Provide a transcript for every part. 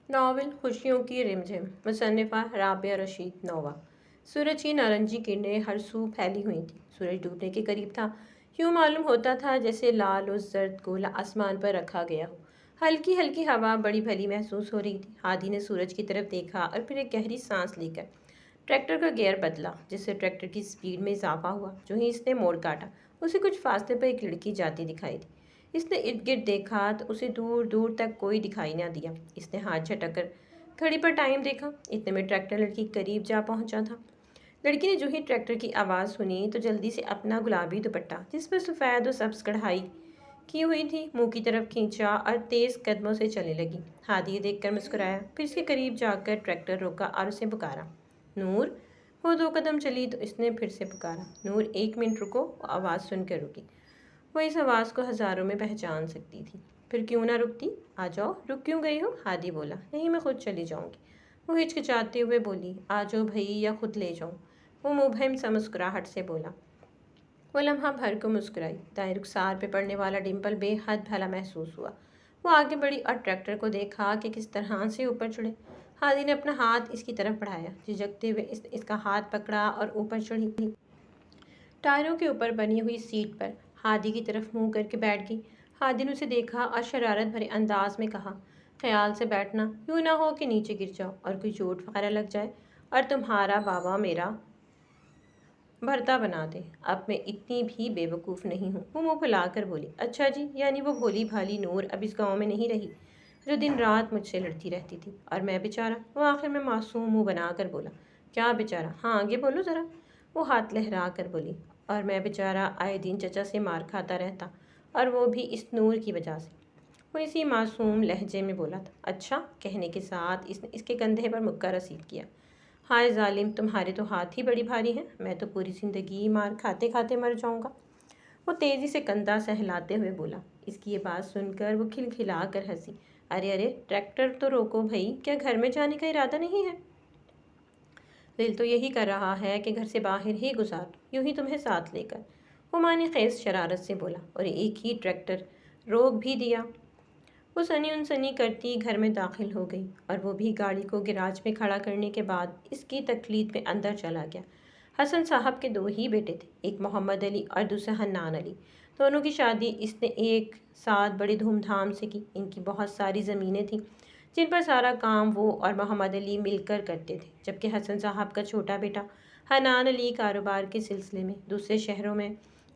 Novel خوشیوں کی رمجھم مصنفہ Rabia Rashid nova. سورج کی نارنجی کرنیں ہر سو پھیلی ہوئی تھیں۔ سورج ڈوبنے کے قریب تھا۔ یوں معلوم ہوتا تھا جیسے لال و زرد گولا آسمان پر رکھا گیا ہو۔ ہلکی ہلکی ہوا بڑی بھلی محسوس ہو رہی تھی۔ ہادی نے سورج کی طرف دیکھا اور پھر ایک گہری سانس لے کر ٹریکٹر کا گیئر بدلا، جس سے ٹریکٹر کی سپیڈ میں اضافہ ہوا۔ جو ہی اس نے موڑ کاٹا، اسے کچھ فاصلے پر ایک لڑکی جاتی دکھائی دی۔ اس نے ارد گرد دیکھا تو اسے دور دور تک کوئی دکھائی نہ دیا۔ اس نے ہاتھ جھٹک کر گھڑی پر ٹائم دیکھا۔ اتنے میں ٹریکٹر لڑکی کے قریب جا پہنچا تھا۔ لڑکی نے جو ہی ٹریکٹر کی آواز سنی تو جلدی سے اپنا گلابی دوپٹہ، جس پر سفید و سبز کڑھائی کی ہوئی تھی، منہ کی طرف کھینچا اور تیز قدموں سے چلنے لگی۔ ہادی یہ دیکھ کر مسکرایا، پھر اس کے قریب جا کر ٹریکٹر روکا اور اسے پکارا، نور۔ وہ دو قدم چلی تو اس نے پھر سے پکارا، نور ایک منٹ رکو۔ وہ آواز سن کر رکی۔ وہ اس آواز کو ہزاروں میں پہچان سکتی تھی۔ پھر کیوں نہ رکتی؟ آ جاؤ۔ رک کیوں گئی ہو؟ ہادی بولا، نہیں میں خود چلی جاؤں گی۔ وہ ہچکچاتے ہوئے بولی، آ جاؤ بھئی یا خود لے جاؤں۔ وہ مبہم سا مسکراہٹ سے بولا۔ وہ لمحہ بھر کو مسکرائی۔ دائیں رخسار پہ پڑنے والا ڈمپل بے حد بھلا محسوس ہوا۔ وہ آگے بڑھی اور ٹریکٹر کو دیکھا کہ کس طرح سے اوپر چڑھے۔ ہادی نے اپنا ہاتھ اس کی طرف بڑھایا۔ جھجکتے ہوئے اس کا ہاتھ پکڑا اور اوپر چڑھی۔ ٹائروں کے اوپر بنی ہوئی سیٹ پر ہادی کی طرف منہ کر کے بیٹھ گئی۔ ہادی نے اسے دیکھا اور شرارت بھرے انداز میں کہا، خیال سے بیٹھنا، یوں نہ ہو کہ نیچے گر جاؤ اور کوئی چوٹ وغیرہ لگ جائے اور تمہارا بابا میرا بھرتا بنا دے۔ اب میں اتنی بھی بے وقوف نہیں ہوں۔ وہ منہ پھلا کر بولی، اچھا جی، یعنی وہ بھولی بھالی نور اب اس گاؤں میں نہیں رہی جو دن رات مجھ سے لڑتی رہتی تھی، اور میں بیچارہ؟ وہ آخر میں معصوم منہ بنا کر بولا، کیا بیچارہ؟ ہاں آگے بولو ذرا۔ وہ ہاتھ لہرا کر بولی، اور میں بیچارہ آئے دن چچا سے مار کھاتا رہتا، اور وہ بھی اس نور کی وجہ سے۔ وہ اسی معصوم لہجے میں بولا تھا۔ اچھا، کہنے کے ساتھ اس نے اس کے کندھے پر مکہ رسید کیا۔ ہائے ظالم، تمہارے تو ہاتھ ہی بڑی بھاری ہیں، میں تو پوری زندگی مار کھاتے کھاتے مر جاؤں گا۔ وہ تیزی سے کندھا سہلاتے ہوئے بولا۔ اس کی یہ بات سن کر وہ کھلکھلا کر ہنسی، ارے ارے، ٹریکٹر تو روکو بھئی، کیا گھر میں جانے کا ارادہ نہیں ہے؟ دل تو یہی کر رہا ہے کہ گھر سے باہر ہی گزار دوں، یوں ہی تمہیں ساتھ لے کر۔ وہ معنی خیز شرارت سے بولا، اور ایک ہی ٹریکٹر روک بھی دیا۔ وہ سنی انسنی کرتی گھر میں داخل ہو گئی، اور وہ بھی گاڑی کو گیراج میں کھڑا کرنے کے بعد اس کی تقلید میں اندر چلا گیا۔ حسن صاحب کے دو ہی بیٹے تھے، ایک محمد علی اور دوسرا حنان علی۔ دونوں کی شادی اس نے ایک ساتھ بڑی دھوم دھام سے کی۔ ان کی بہت ساری زمینیں تھیں جن پر سارا کام وہ اور محمد علی مل کر کرتے تھے، جبکہ حسن صاحب کا چھوٹا بیٹا حنان علی کاروبار کے سلسلے میں دوسرے شہروں میں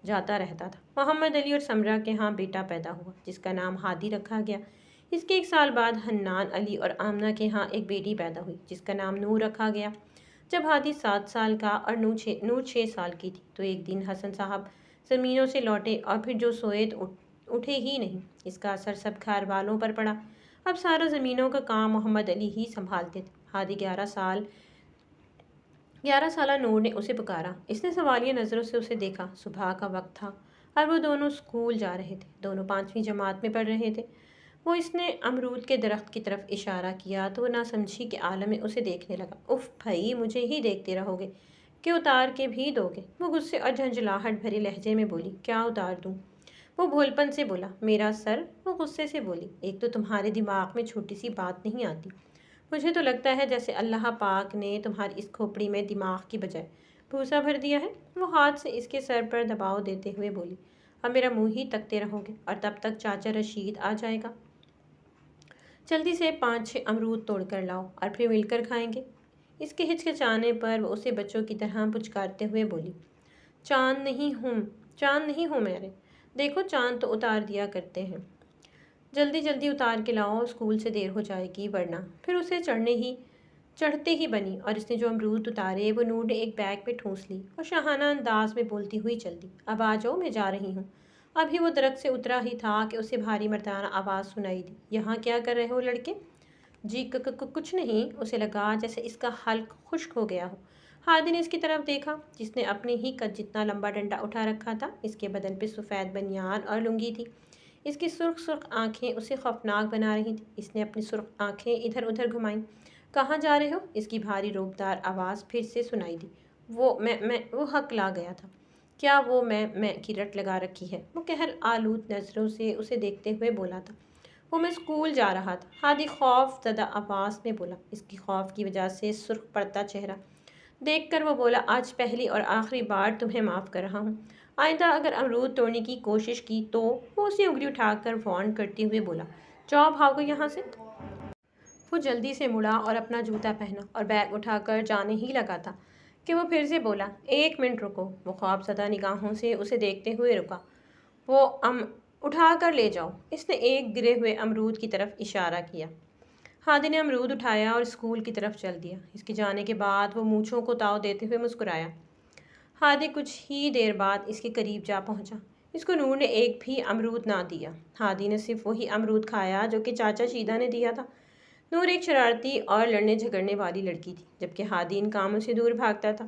جاتا رہتا تھا۔ محمد علی اور سمرہ کے ہاں بیٹا پیدا ہوا جس کا نام ہادی رکھا گیا۔ اس کے ایک سال بعد حنان علی اور آمنہ کے ہاں ایک بیٹی پیدا ہوئی جس کا نام نور رکھا گیا۔ جب ہادی 7 سال کا اور نور 6 سال کی تھی تو ایک دن حسن صاحب زمینوں سے لوٹے اور پھر جو سوئے تو اٹھے ہی نہیں۔ اس کا اثر سب گھر والوں پر پڑا۔ اب سارا زمینوں کا کام محمد علی ہی سنبھالتے تھے۔ ہادی 11 سالہ نور نے اسے پکارا۔ اس نے سوالیہ نظروں سے اسے دیکھا۔ صبح کا وقت تھا اور وہ دونوں اسکول جا رہے تھے۔ دونوں 5ویں جماعت میں پڑھ رہے تھے۔ وہ اس نے امرود کے درخت کی طرف اشارہ کیا تو وہ نہ سمجھی کے عالم میں اسے دیکھنے لگا۔ اف بھائی، مجھے ہی دیکھتے رہو گے کہ اتار کے بھی دو گے؟ وہ غصے اور جھنجھلاہٹ بھرے لہجے میں بولی، کیا اتار دوں؟ وہ بھولپن سے بولا، میرا سر۔ وہ غصے سے بولی، ایک تو تمہارے دماغ میں چھوٹی سی بات نہیں آتی۔ مجھے تو لگتا ہے جیسے اللہ پاک نے تمہاری اس کھوپڑی میں دماغ کی بجائے بھوسا بھر دیا ہے۔ وہ ہاتھ سے اس کے سر پر دباؤ دیتے ہوئے بولی، اب میرا منہ ہی تکتے رہو گے اور تب تک چاچا رشید آ جائے گا۔ جلدی سے 5-6 امرود توڑ کر لاؤ اور پھر مل کر کھائیں گے۔ اس کے ہچکچانے پر وہ اسے بچوں کی طرح پچکارتے ہوئے بولی، چاند نہیں ہوں میرے، دیکھو چاند تو اتار دیا کرتے ہیں۔ جلدی جلدی اتار کے لاؤ، اسکول سے دیر ہو جائے گی ورنہ۔ پھر اسے چڑھتے ہی بنی اور اس نے جو امرود اتارے وہ نور نے ایک بیگ میں ٹھونس لی اور شاہانہ انداز میں بولتی ہوئی چل دی، اب آ جاؤ، میں جا رہی ہوں۔ ابھی وہ درخت سے اترا ہی تھا کہ اسے بھاری مردانہ آواز سنائی دی، یہاں کیا کر رہے ہو لڑکے؟ جی کچھ نہیں۔ اسے لگا جیسے اس کا حلق خشک ہو گیا ہو۔ ہادی نے اس کی طرف دیکھا جس نے اپنے ہی قد جتنا لمبا ڈنڈا اٹھا رکھا تھا۔ اس کے بدن پہ سفید بنیان اور لنگی تھی۔ اس کی سرخ سرخ آنکھیں اسے خوفناک بنا رہی تھیں۔ اس نے اپنی سرخ آنکھیں ادھر ادھر گھمائیں۔ کہاں جا رہے ہو؟ اس کی بھاری روبدار آواز پھر سے سنائی دی۔ وہ ہکلا گیا تھا۔ کیا وہ میں کی رٹ لگا رکھی ہے؟ وہ قہر آلود نظروں سے اسے دیکھتے ہوئے بولا تھا۔ وہ میں اسکول جا رہا تھا، ہادی خوف زدہ آواز میں بولا، اس کی خوف کی وجہ سے سرخ پڑتا چہرہ دیکھ کر وہ بولا، آج پہلی اور آخری بار تمہیں معاف کر رہا ہوں، آئندہ اگر امرود توڑنے کی کوشش کی تو۔ وہ اسے انگلی اٹھا کر وارن کرتے ہوئے بولا، جاؤ بھاگو یہاں سے۔ وہ جلدی سے مڑا اور اپنا جوتا پہنا اور بیگ اٹھا کر جانے ہی لگا تھا کہ وہ پھر سے بولا، ایک منٹ رکو۔ وہ خوف زدہ نگاہوں سے اسے دیکھتے ہوئے رکا۔ وہ اٹھا کر لے جاؤ۔ اس نے ایک گرے ہوئے امرود کی طرف اشارہ کیا۔ ہادی نے امرود اٹھایا اور اسکول کی طرف چل دیا۔ اس کے جانے کے بعد وہ مونچھوں کو تاؤ دیتے ہوئے مسکرایا۔ ہادی کچھ ہی دیر بعد اس کے قریب جا پہنچا۔ اس کو نور نے ایک بھی امرود نہ دیا۔ ہادی نے صرف وہی امرود کھایا جو کہ چاچا شیدا نے دیا تھا۔ نور ایک شرارتی اور لڑنے جھگڑنے والی لڑکی تھی، جبکہ ہادی ان کاموں سے دور بھاگتا تھا۔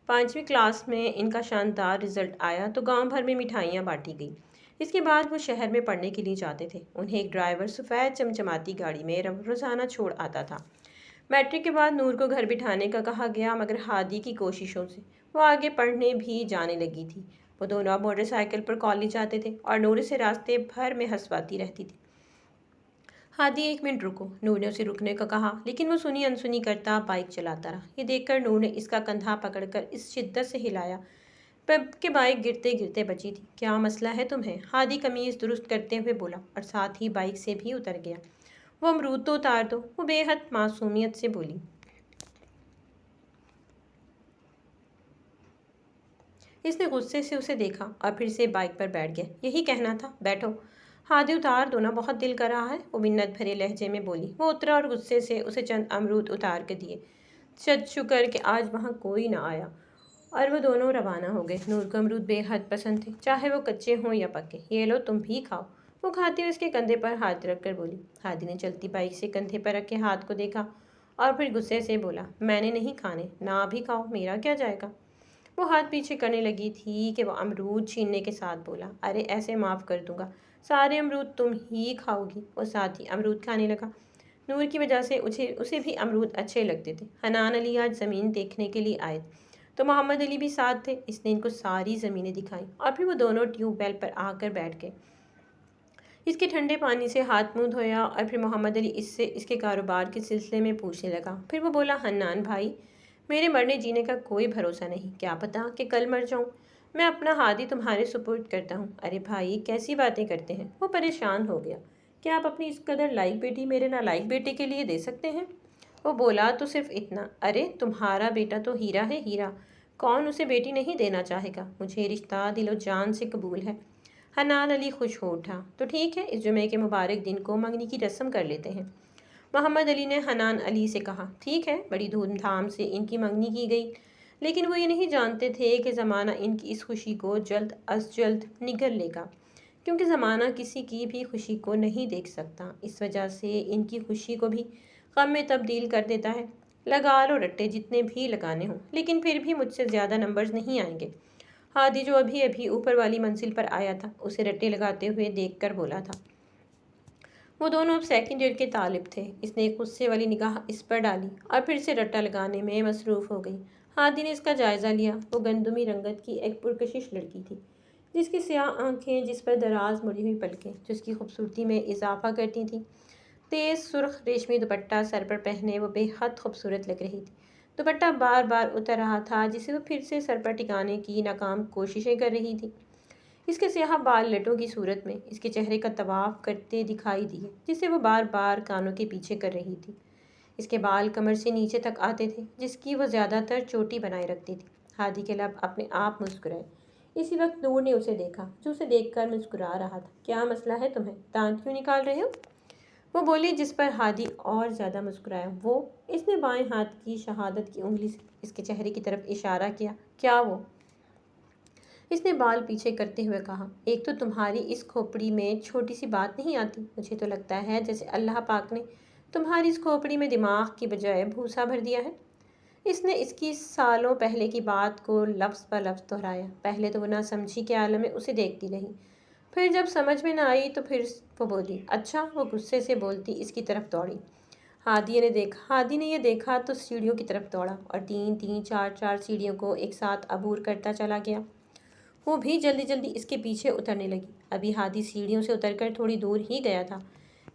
5ویں کلاس میں ان کا شاندار رزلٹ آیا تو گاؤں بھر میں مٹھائیاں بانٹی گئی۔ اس کے بعد وہ شہر میں پڑھنے کے لیے جاتے تھے۔ انہیں ایک ڈرائیور سفید چمچماتی گاڑی میں روزانہ چھوڑ آتا تھا۔ میٹرک کے بعد نور کو گھر بٹھانے کا کہا گیا، مگر ہادی کی کوششوں سے وہ آگے پڑھنے بھی جانے لگی تھی۔ وہ دونوں اب موٹر سائیکل پر کالج جاتے تھے اور نور اسے راستے بھر میں ہنسواتی رہتی تھی۔ ہادی، ایک منٹ رکو۔ نور نے اسے رکنے کو کہا، لیکن وہ سنی انسنی کرتا بائک چلاتا رہا۔ یہ دیکھ کر نور نے اس کا کندھا پکڑ کر اس شدت سے ہلایا کہ بائک گرتے گرتے بچی تھی۔ کیا مسئلہ ہے تمہیں؟ ہادی قمیض درست کرتے ہوئے بولا اور ساتھ ہی بائک سے بھی اتر گیا۔ وہ امرود تو اتار دو، وہ بے حد معصومیت سے بولی۔ اس نے غصے سے اسے دیکھا اور پھر سے بائک پر بیٹھ گیا۔ یہی کہنا تھا، بیٹھو۔ ہادی، اتار دو نا، بہت دل کر رہا ہے، وہ منت بھرے لہجے میں بولی۔ وہ اترا اور غصے سے اسے چند امرود اتار کے دیے۔ شکر کہ آج وہاں کوئی نہ آیا، اور وہ دونوں روانہ ہو گئے۔ نور کو امرود بے حد پسند تھے، چاہے وہ کچے ہوں یا پکے۔ یہ لو، تم بھی کھاؤ۔ وہ کھاتے ہوئے اس کے کندھے پر ہاتھ رکھ کر بولی۔ ہادی نے چلتی بائک سے کندھے پر رکھے ہاتھ کو دیکھا اور پھر غصے سے بولا، میں نے نہیں کھانے، نہ بھی کھاؤ، میرا کیا جائے گا۔ وہ ہاتھ پیچھے کرنے لگی تھی کہ وہ امرود چھیننے کے ساتھ بولا، ارے ایسے معاف کر دوں گا، سارے امرود تم ہی کھاؤ گی۔ وہ ساتھ ہی امرود کھانے لگا۔ نور کی وجہ سے اسے بھی امرود اچھے لگتے تھے۔ حنان علی آج زمین دیکھنے کے لیے آئے تو محمد علی بھی ساتھ تھے۔ اس نے ان کو ساری زمینیں دکھائیں اور پھر وہ دونوں ٹیوب ویل پر آ کر بیٹھ گئے۔ اس کے ٹھنڈے پانی سے ہاتھ منہ دھویا اور پھر محمد علی اس سے اس کے کاروبار کے سلسلے میں پوچھنے لگا۔ پھر وہ بولا، حنان بھائی، میرے مرنے جینے کا کوئی بھروسہ نہیں، کیا پتہ کہ کل مر جاؤں۔ میں اپنا ہادی تمہارے سپرد کرتا ہوں۔ ارے بھائی، کیسی باتیں کرتے ہیں؟ وہ پریشان ہو گیا۔ کیا آپ اپنی اس قدر لائق بیٹی میرے نالائق بیٹے کے لیے دے سکتے ہیں؟ وہ بولا، تو صرف اتنا۔ ارے تمہارا بیٹا تو ہیرا ہے، ہیرا، کون اسے بیٹی نہیں دینا چاہے گا؟ مجھے یہ رشتہ دل و جان سے قبول ہے۔ حنان علی خوش ہو اٹھا۔ تو ٹھیک ہے، اس جمعے کے مبارک دن کو منگنی کی رسم کر لیتے ہیں۔ محمد علی نے حنان علی سے کہا۔ ٹھیک ہے۔ بڑی دھوم دھام سے ان کی منگنی کی گئی، لیکن وہ یہ نہیں جانتے تھے کہ زمانہ ان کی اس خوشی کو جلد از جلد نگل لے گا، کیونکہ زمانہ کسی کی بھی خوشی کو نہیں دیکھ سکتا۔ اس وجہ سے ان کی خوشی کو بھی غم میں تبدیل کر دیتا ہے۔ لگا لو رٹے جتنے بھی لگانے ہوں، لیکن پھر بھی مجھ سے زیادہ نمبرز نہیں آئیں گے۔ ہادی، جو ابھی ابھی اوپر والی منزل پر آیا تھا، اسے رٹے لگاتے ہوئے دیکھ کر بولا تھا۔ وہ دونوں اب سیکنڈ ایئر کے طالب تھے۔ اس نے ایک غصے والی نگاہ اس پر ڈالی اور پھر سے رٹا لگانے میں مصروف ہو گئی۔ ہادی نے اس کا جائزہ لیا۔ وہ گندمی رنگت کی ایک پرکشش لڑکی تھی، جس کی سیاہ آنکھیں، جس پر دراز مڑی ہوئی پلکیں جس کی خوبصورتی میں اضافہ کرتی تھیں، تیز سرخ ریشمی دوپٹہ سر پر پہنے وہ بے حد خوبصورت لگ رہی تھی۔ دوپٹہ بار بار اتر رہا تھا، جسے وہ پھر سے سر پر ٹکانے کی ناکام کوششیں کر رہی تھی۔ اس کے سیاہ بال لٹوں کی صورت میں اس کے چہرے کا طواف کرتے دکھائی دیے، جسے وہ بار بار کانوں کے پیچھے کر رہی تھی۔ اس کے بال کمر سے نیچے تک آتے تھے، جس کی وہ زیادہ تر چوٹی بنائے رکھتی تھی۔ ہادی کے لب اپنے آپ مسکرائے۔ اسی وقت نور نے اسے دیکھا، جو اسے دیکھ کر مسکرا رہا تھا۔ کیا مسئلہ ہے تمہیں؟ دانت کیوں نکال رہے ہو؟ وہ بولی، جس پر ہادی اور زیادہ مسکرایا۔ وہ، اس نے بائیں ہاتھ کی شہادت کی انگلی سے اس کے چہرے کی طرف اشارہ کیا۔ کیا وہ؟ اس نے بال پیچھے کرتے ہوئے کہا، ایک تو تمہاری اس کھوپڑی میں چھوٹی سی بات نہیں آتی۔ مجھے تو لگتا ہے جیسے اللہ پاک نے تمہاری اس کھوپڑی میں دماغ کی بجائے بھوسا بھر دیا ہے۔ اس نے اس کی سالوں پہلے کی بات کو لفظ بہ لفظ دہرایا۔ پہلے تو وہ نہ سمجھی کے عالم میں اسے دیکھتی رہی، پھر جب سمجھ میں نہ آئی تو پھر وہ بولی، اچھا۔ وہ غصے سے بولتی اس کی طرف دوڑی۔ ہادی نے یہ دیکھا تو سیڑھیوں کی طرف دوڑا اور 3 4 سیڑھیوں کو ایک ساتھ عبور کرتا چلا گیا۔ وہ بھی جلدی جلدی اس کے پیچھے اترنے لگی۔ ابھی ہادی سیڑھیوں سے اتر کر تھوڑی دور ہی گیا تھا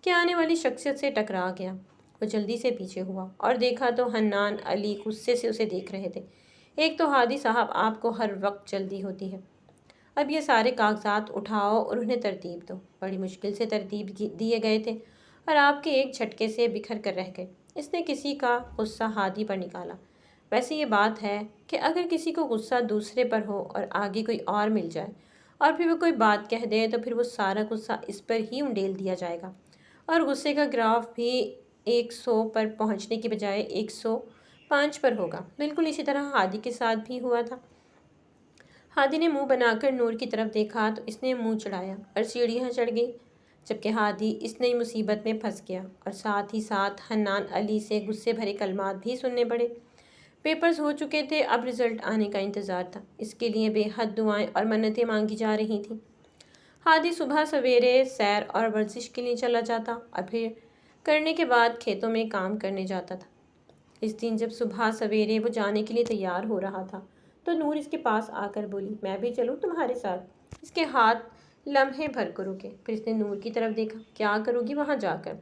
کہ آنے والی شخصیت سے ٹکرا گیا۔ وہ جلدی سے پیچھے ہوا اور دیکھا تو حنان علی غصے سے اسے دیکھ رہے تھے۔ ایک تو ہادی صاحب، آپ کو ہر وقت جلدی ہوتی ہے۔ اب یہ سارے کاغذات اٹھاؤ اور انہیں ترتیب دو۔ بڑی مشکل سے ترتیب دیے گئے تھے اور آپ کے ایک جھٹکے سے بکھر کر رہ گئے۔ اس نے کسی کا غصہ ہادی پر نکالا۔ ویسے یہ بات ہے کہ اگر کسی کو غصہ دوسرے پر ہو اور آگے کوئی اور مل جائے اور پھر وہ کوئی بات کہہ دے تو پھر وہ سارا غصہ اس پر ہی انڈیل دیا جائے گا اور غصے کا گراف بھی 100 پر پہنچنے کی بجائے 105 پر ہوگا۔ بالکل اسی طرح ہادی کے ساتھ بھی ہوا تھا۔ ہادی نے منہ بنا کر نور کی طرف دیکھا تو اس نے منہ چڑھایا اور سیڑھیاں چڑھ گئی، جبکہ ہادی اس نئی مصیبت میں پھنس گیا اور ساتھ ہی ساتھ حنان علی سے غصے بھرے کلمات بھی سننے پڑے۔ پیپرز ہو چکے تھے، اب رزلٹ آنے کا انتظار تھا۔ اس کے لیے بے حد دعائیں اور منتیں مانگی جا رہی تھیں۔ ہادی صبح سویرے سیر اور ورزش کے لیے چلا جاتا اور پھر کرنے کے بعد کھیتوں میں کام کرنے جاتا تھا۔ اس دن جب صبح سویرے وہ جانے کے لیے تیار ہو رہا تھا تو نور اس کے پاس آ کر بولی، میں بھی چلوں تمہارے ساتھ؟ اس کے ہاتھ لمحے بھر کر رکے، پھر اس نے نور کی طرف دیکھا۔ کیا کرو گی وہاں جا کر؟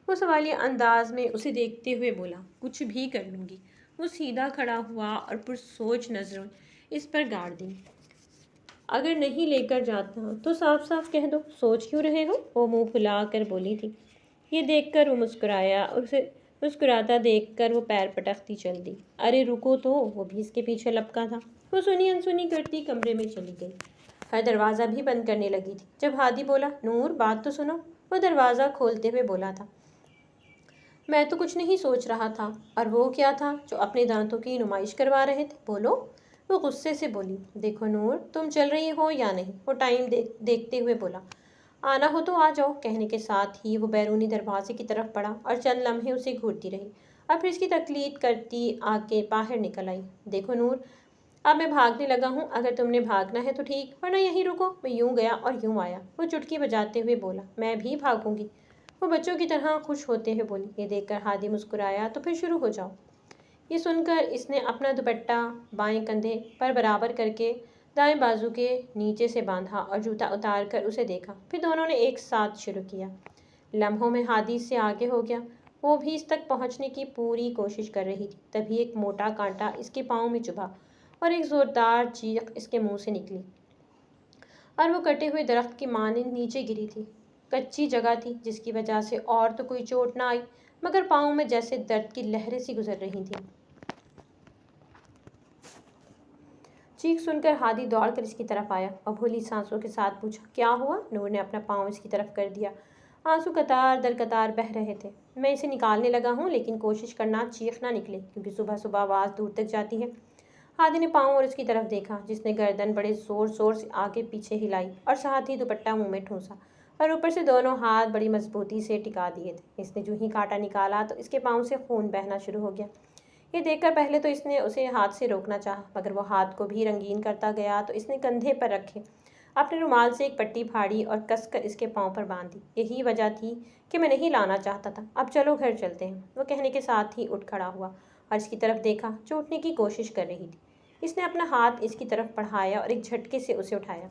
وہ سوالیہ انداز میں اسے دیکھتے ہوئے بولا، کچھ بھی کر لوں گی۔ وہ سیدھا کھڑا ہوا اور پرسوچ نظریں اس پر گاڑ دیں۔ اگر نہیں لے کر جاتا تو صاف صاف کہہ دو، سوچ کیوں رہے ہو؟ وہ منہ پھلا کر بولی تھی۔ یہ دیکھ کر وہ مسکرایا اور اسے مسکراتا دیکھ کر وہ پیر پٹکتی چل دی۔ ارے رکو تو! وہ بھی اس کے پیچھے لپکا تھا۔ وہ سنی انسنی کرتی کمرے میں چلی گئی اور دروازہ بھی بند کرنے لگی تھی جب ہادی بولا، نور بات تو سنو۔ وہ دروازہ کھولتے ہوئے بولا تھا، میں تو کچھ نہیں سوچ رہا تھا۔ اور وہ کیا تھا جو اپنے دانتوں کی نمائش کروا رہے تھے؟ بولو! وہ غصے سے بولی۔ دیکھو نور، تم چل رہی ہو یا نہیں؟ وہ ٹائم دیکھتے ہوئے بولا۔ آنا ہو تو آ جاؤ۔ کہنے کے ساتھ ہی وہ بیرونی دروازے کی طرف بڑھا اور چند لمحے اسے گھورتی رہی اور پھر اس کی تقلید کرتی آ کے باہر نکل آئی۔ دیکھو نور، اب میں بھاگنے لگا ہوں۔ اگر تم نے بھاگنا ہے تو ٹھیک، ورنہ یہیں رکو۔ میں یوں گیا اور یوں آیا۔ وہ چٹکی بجاتے ہوئے بولا، میں بھی بھاگوں گی۔ وہ بچوں کی طرح خوش ہوتے ہوئے بولی۔ یہ دیکھ کر ہادی مسکرایا، تو پھر شروع ہو جاؤ۔ یہ سن کر اس نے اپنا دوپٹہ بائیں کندھے پر برابر کر کے دائیں بازو کے نیچے سے باندھا اور جوتا اتار کر اسے دیکھا۔ پھر دونوں نے ایک ساتھ شروع کیا۔ لمحوں میں ہادی اس سے آگے ہو گیا۔ وہ بھی اس تک پہنچنے کی پوری کوشش کر رہی تھی، تبھی ایک موٹا کانٹا اس کے پاؤں میں چبھا اور ایک زوردار چیخ اس کے منہ سے نکلی اور وہ کٹے ہوئے درخت کی مانند نیچے گری تھی۔ کچی جگہ تھی جس کی وجہ سے اور تو کوئی چوٹ نہ آئی، مگر پاؤں میں جیسے درد کی لہریں سی گزر رہی تھیں۔ چیخ سن کر ہادی دوڑ کر اس کی طرف آیا اور بھولی سانسوں کے ساتھ پوچھا، کیا ہوا؟ نور نے اپنا پاؤں اس کی طرف کر دیا۔ آنسو قطار در قطار بہہ رہے تھے۔ میں اسے نکالنے لگا ہوں، لیکن کوشش کرنا چیخ نہ نکلے، کیونکہ صبح صبح آواز دور تک جاتی ہے۔ ہادی نے پاؤں اور اس کی طرف دیکھا، جس نے گردن بڑے زور زور سے آگے پیچھے ہلائی اور ساتھ ہی دوپٹہ منہ میں ٹھونسا اور اوپر سے دونوں ہاتھ بڑی مضبوطی سے ٹکا دیے تھے۔ اس نے جو ہی کانٹا نکالا تو اس کے پاؤں سے خون بہنا شروع ہو گیا۔ یہ دیکھ کر پہلے تو اس نے اسے ہاتھ سے روکنا چاہا، مگر وہ ہاتھ کو بھی رنگین کرتا گیا تو اس نے کندھے پر رکھے اپنے رومال سے ایک پٹی پھاڑی اور کس کر اس کے پاؤں پر باندھ دی۔ یہی وجہ تھی کہ میں نہیں لانا چاہتا تھا۔ اب چلو گھر چلتے ہیں۔ وہ کہنے کے ساتھ ہی اٹھ کھڑا ہوا اور اس کی طرف دیکھا جو اٹھنے کی کوشش کر رہی تھی۔ اس نے اپنا ہاتھ اس کی طرف بڑھایا اور ایک جھٹکے سے اسے اٹھایا۔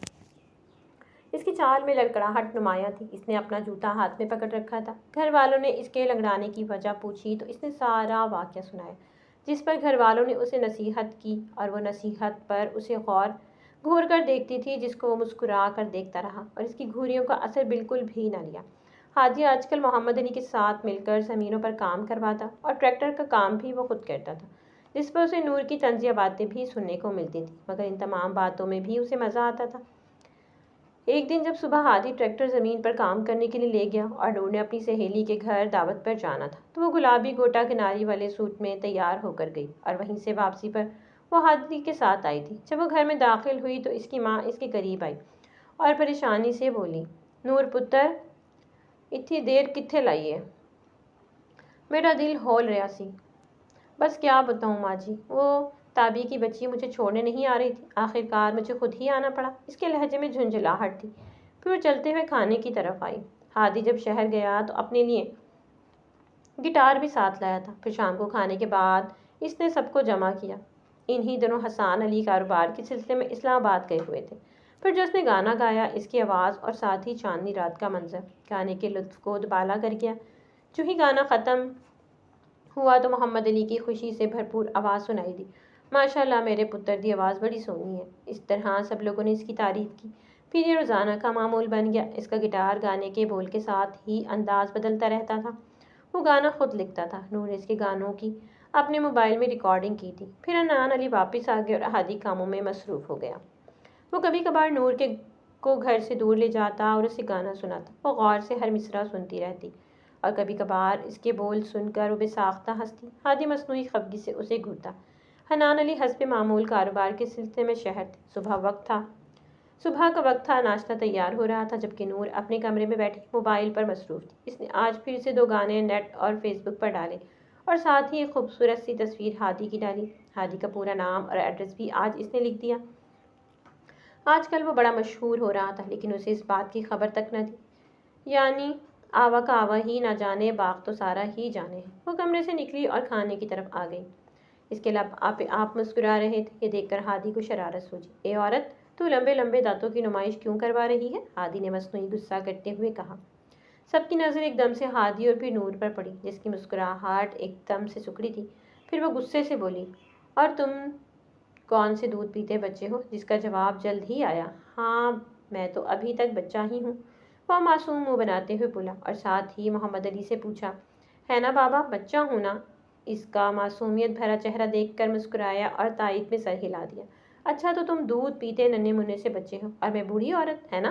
اس کی چال میں لڑکڑاہٹ نمایاں تھی۔ اس نے اپنا جوتا ہاتھ میں پکڑ رکھا تھا۔ گھر والوں نے اس کے لنگڑانے کی وجہ پوچھی تو اس نے سارا واقعہ سنایا، جس پر گھر والوں نے اسے نصیحت کی اور وہ نصیحت پر اسے گھور کر دیکھتی تھی، جس کو وہ مسکرا کر دیکھتا رہا اور اس کی گھوریوں کا اثر بالکل بھی نہ لیا۔ ہادی آج کل محمد علی کے ساتھ مل کر زمینوں پر کام کرواتا اور ٹریکٹر کا کام بھی وہ خود کرتا تھا، جس پر اسے نور کی طنزیہ باتیں بھی سننے کو ملتی تھیں، مگر ان تمام باتوں میں بھی اسے مزہ آتا تھا۔ ایک دن جب صبح ہادی ٹریکٹر زمین پر کام کرنے کے لیے لے گیا اور نور نے اپنی سہیلی کے گھر دعوت پر جانا تھا، تو وہ گلابی گوٹا کناری والے سوٹ میں تیار ہو کر گئی اور وہیں سے واپسی پر وہ ہادی کے ساتھ آئی تھی۔ جب وہ گھر میں داخل ہوئی تو اس کی ماں اس کے قریب آئی اور پریشانی سے بولی، نور پتر، اتنی دیر کتھے لائی ہے؟ میرا دل ہول رہا سی۔ بس کیا بتاؤں ماں جی، وہ تابی کی بچی مجھے چھوڑنے نہیں آ رہی تھی، آخر کار مجھے خود ہی آنا پڑا۔ اس کے لہجے میں جھنجھلاہٹ تھی۔ پھر وہ چلتے ہوئے کھانے کی طرف آئی۔ ہادی جب شہر گیا تو اپنے لیے گٹار بھی ساتھ لایا تھا۔ پھر شام کو کھانے کے بعد اس نے سب کو جمع کیا۔ انہی دنوں حسان علی کاروبار کے سلسلے میں اسلام آباد گئے ہوئے تھے۔ پھر جو اس نے گانا گایا، اس کی آواز اور ساتھ ہی چاندنی رات کا منظر گانے کے لطف کو دوبالا کر گیا۔ جو ہی گانا ختم ہوا تو محمد علی کی خوشی سے بھرپور آواز سنائی دی، ماشاء اللہ میرے پتر دی آواز بڑی سونی ہے۔ اس طرح سب لوگوں نے اس کی تعریف کی۔ پھر یہ روزانہ کا معمول بن گیا۔ اس کا گٹار گانے کے بول کے ساتھ ہی انداز بدلتا رہتا تھا۔ وہ گانا خود لکھتا تھا۔ نور نے اس کے گانوں کی اپنے موبائل میں ریکارڈنگ کی تھی۔ پھر حنان علی واپس آ گئے اور ہادی کاموں میں مصروف ہو گیا۔ وہ کبھی کبھار نور کو گھر سے دور لے جاتا اور اسے گانا سناتا۔ وہ غور سے ہر مصرع سنتی رہتی اور کبھی کبھار اس کے بول سن کر وہ بے ساختہ ہنستی۔ ہادی مصنوعی خفگی سے اسے گھورتا۔ حنان علی حسب معمول کاروبار کے سلسلے میں شہر تھے۔ صبح کا وقت تھا، ناشتہ تیار ہو رہا تھا، جبکہ نور اپنے کمرے میں بیٹھی موبائل پر مصروف تھی۔ اس نے آج پھر سے 2 گانے نیٹ اور فیس بک پر ڈالے اور ساتھ ہی ایک خوبصورت سی تصویر ہادی کی ڈالی۔ ہادی کا پورا نام اور ایڈریس بھی آج اس نے لکھ دیا۔ آج کل وہ بڑا مشہور ہو رہا تھا، لیکن اسے اس بات کی خبر تک نہ تھی۔ یعنی آوا کا آوا ہی نہ جانے، باغ تو سارا ہی جانے ہے۔ وہ کمرے سے نکلی اور کھانے کی طرف آ گئی۔ اس کے لب آپ مسکرا رہے تھے۔ یہ دیکھ کر ہادی کو شرارت سوچی۔ اے عورت، تو لمبے لمبے دانتوں کی نمائش کیوں کروا رہی ہے؟ ہادی نے مصنوعی غصہ کرتے ہوئے کہا۔ سب کی نظر ایک دم سے ہادی اور پھر نور پر پڑی، جس کی مسکراہٹ ایک دم سے سکڑی تھی۔ پھر وہ غصے سے بولی، اور تم کون سے دودھ پیتے بچے ہو؟ جس کا جواب جلد ہی آیا، ہاں میں تو ابھی تک بچہ ہی ہوں۔ وہ معصوم منہ بناتے ہوئے بولا اور ساتھ ہی محمد علی سے پوچھا، ہے نا بابا، بچہ ہوں نا؟ اس کا معصومیت بھرا چہرہ دیکھ کر مسکرایا اور تائید میں سر ہلا دیا۔ اچھا تو تم دودھ پیتے ننھے منھے سے بچے ہو اور میں بوڑھی عورت، ہے نا؟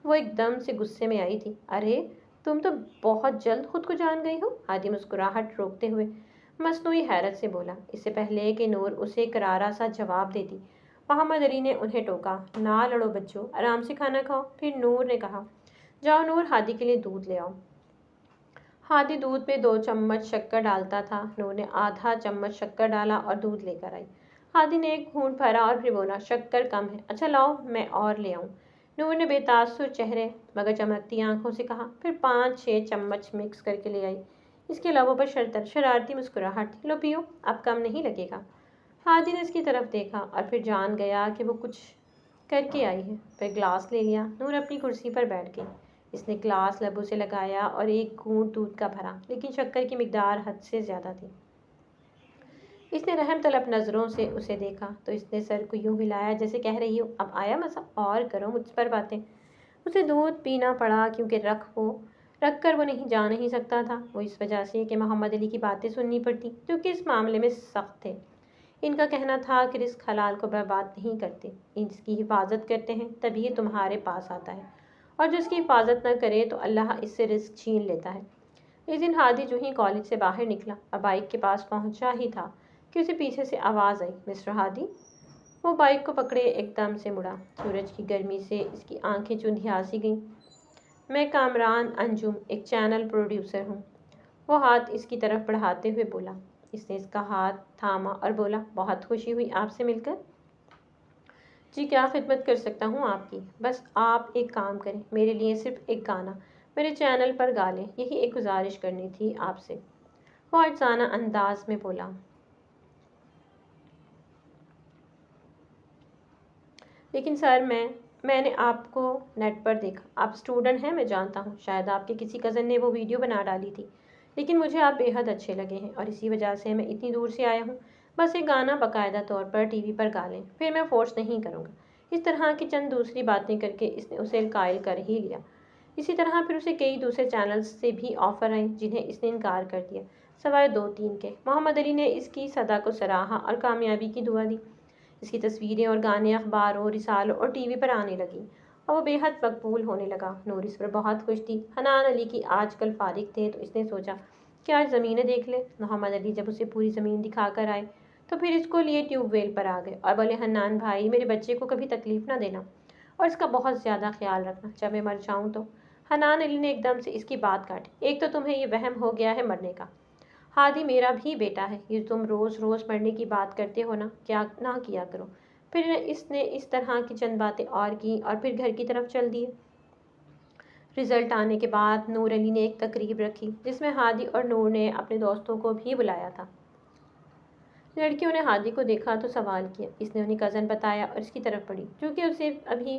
وہ ایک دم سے غصے میں آئی تھی۔ ارے تم تو بہت جلد خود کو جان گئی ہو، ہادی مسکراہٹ روکتے ہوئے مصنوعی حیرت سے بولا۔ اس سے پہلے کہ نور اسے کرارا سا جواب دیتی، محمد علی نے انہیں ٹوکا، نہ لڑو بچوں، آرام سے کھانا کھاؤ۔ پھر نور نے کہا، جاؤ نور، ہادی کے لیے دودھ لے آؤ۔ ہادی دودھ میں 2 چمچ شکر ڈالتا تھا۔ نور نے آدھا چمچ شکر ڈالا اور دودھ لے کر آئی۔ ہادی نے ایک گھونٹ بھرا اور پھر بولا، شکر کم ہے، اچھا لاؤ میں اور لے آؤں۔ نور نے بے تاثر چہرے مگر چمکتی آنکھوں سے کہا، پھر 5-6 چمچ مکس کر کے لے آئی۔ اس کے لبوں پر شرارتی مسکراہٹ تھی۔ لو پیو، اب کم نہیں لگے گا۔ ہادی نے اس کی طرف دیکھا اور پھر جان گیا کہ وہ کچھ کر کے آئی ہے۔ پھر گلاس لے لیا۔ نور اپنی کرسی پر بیٹھ گئی۔ اس نے گلاس لبوں سے لگایا اور ایک گھونٹ دودھ کا بھرا، لیکن شکر کی مقدار حد سے زیادہ تھی۔ اس نے رحم طلب نظروں سے اسے دیکھا تو اس نے سر کو یوں ہلایا جیسے کہہ رہی ہو، اب آیا مزہ، اور کرو مجھ پر باتیں۔ اسے دودھ پینا پڑا کیونکہ رکھ کر وہ جا نہیں سکتا تھا۔ وہ اس وجہ سے کہ محمد علی کی باتیں سننی پڑتی، جو کہ اس معاملے میں سخت تھے۔ ان کا کہنا تھا کہ رزق حلال کو برباد نہیں کرتے، اس کی حفاظت کرتے ہیں، تبھی یہ تمہارے پاس آتا ہے، اور جو اس کی حفاظت نہ کرے تو اللہ اس سے رزق چھین لیتا ہے۔ اس دن ہادی جو ہی کالج سے باہر نکلا اور بائک کے پاس پہنچا ہی تھا کہ اسے پیچھے سے آواز آئی، مسٹر ہادی۔ وہ بائک کو پکڑے ایک دم سے مڑا۔ سورج کی گرمی سے اس کی آنکھیں چندھیا سی گئیں۔ میں کامران انجم، ایک چینل پروڈیوسر ہوں، وہ ہاتھ اس کی طرف بڑھاتے ہوئے بولا۔ اس نے اس کا ہاتھ تھاما اور بولا، بہت خوشی ہوئی آپ سے مل کر۔ جی کیا خدمت کر سکتا ہوں آپ کی؟ بس آپ ایک کام کریں، میرے لیے صرف ایک گانا میرے چینل پر گا لیں، یہی ایک گزارش کرنی تھی آپ سے، وہ عاجزانہ انداز میں بولا۔ لیکن سر میں نے آپ کو نیٹ پر دیکھا، آپ اسٹوڈنٹ ہیں، میں جانتا ہوں، شاید آپ کے کسی کزن نے وہ ویڈیو بنا ڈالی تھی، لیکن مجھے آپ بے حد اچھے لگے ہیں اور اسی وجہ سے میں اتنی دور سے آیا ہوں۔ بس ایک گانا باقاعدہ طور پر ٹی وی پر گا لیں، پھر میں فورس نہیں کروں گا۔ اس طرح کی چند دوسری باتیں کر کے اس نے اسے قائل کر ہی لیا۔ اسی طرح پھر اسے کئی دوسرے چینلز سے بھی آفر آئیں جنہیں اس نے انکار کر دیا، سوائے 2-3 کے۔ محمد علی نے اس کی صدا کو سراہا اور کامیابی کی دعا دی۔ اس کی تصویریں اور گانے اخباروں، رسالوں اور ٹی وی پر آنے لگیں اور وہ بے حد مقبول ہونے لگا۔ نور اس پر بہت خوش تھی۔ حنان علی کی آج کل فارغ تھے تو اس نے سوچا کہ آج زمینیں دیکھ لے۔ محمد علی جب اسے پوری زمین دکھا کر آئے تو پھر اس کو لیے ٹیوب ویل پر آ گئے اور بولے، حنان بھائی، میرے بچے کو کبھی تکلیف نہ دینا اور اس کا بہت زیادہ خیال رکھنا، جب میں مر جاؤں تو۔ حنان علی نے ایک دم سے اس کی بات کاٹی، ایک تو تمہیں یہ وہم ہو گیا ہے مرنے کا، ہادی میرا بھی بیٹا ہے، یہ تم روز روز مرنے کی بات کرتے ہو نا، کیا نہ کیا کرو۔ پھر اس نے اس طرح کی چند باتیں اور کی اور پھر گھر کی طرف چل دیے۔ رزلٹ آنے کے بعد نور علی نے ایک تقریب رکھی جس میں ہادی اور نور نے اپنے دوستوں کو بھی بلایا تھا۔ لڑکیوں نے ہادی کو دیکھا تو سوال کیا۔ اس نے انہیں کزن بتایا اور اس کی طرف بڑھی، جو کہ اسے ابھی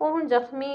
ਉਹ ਹੁਣ ਜ਼ਖਮੀ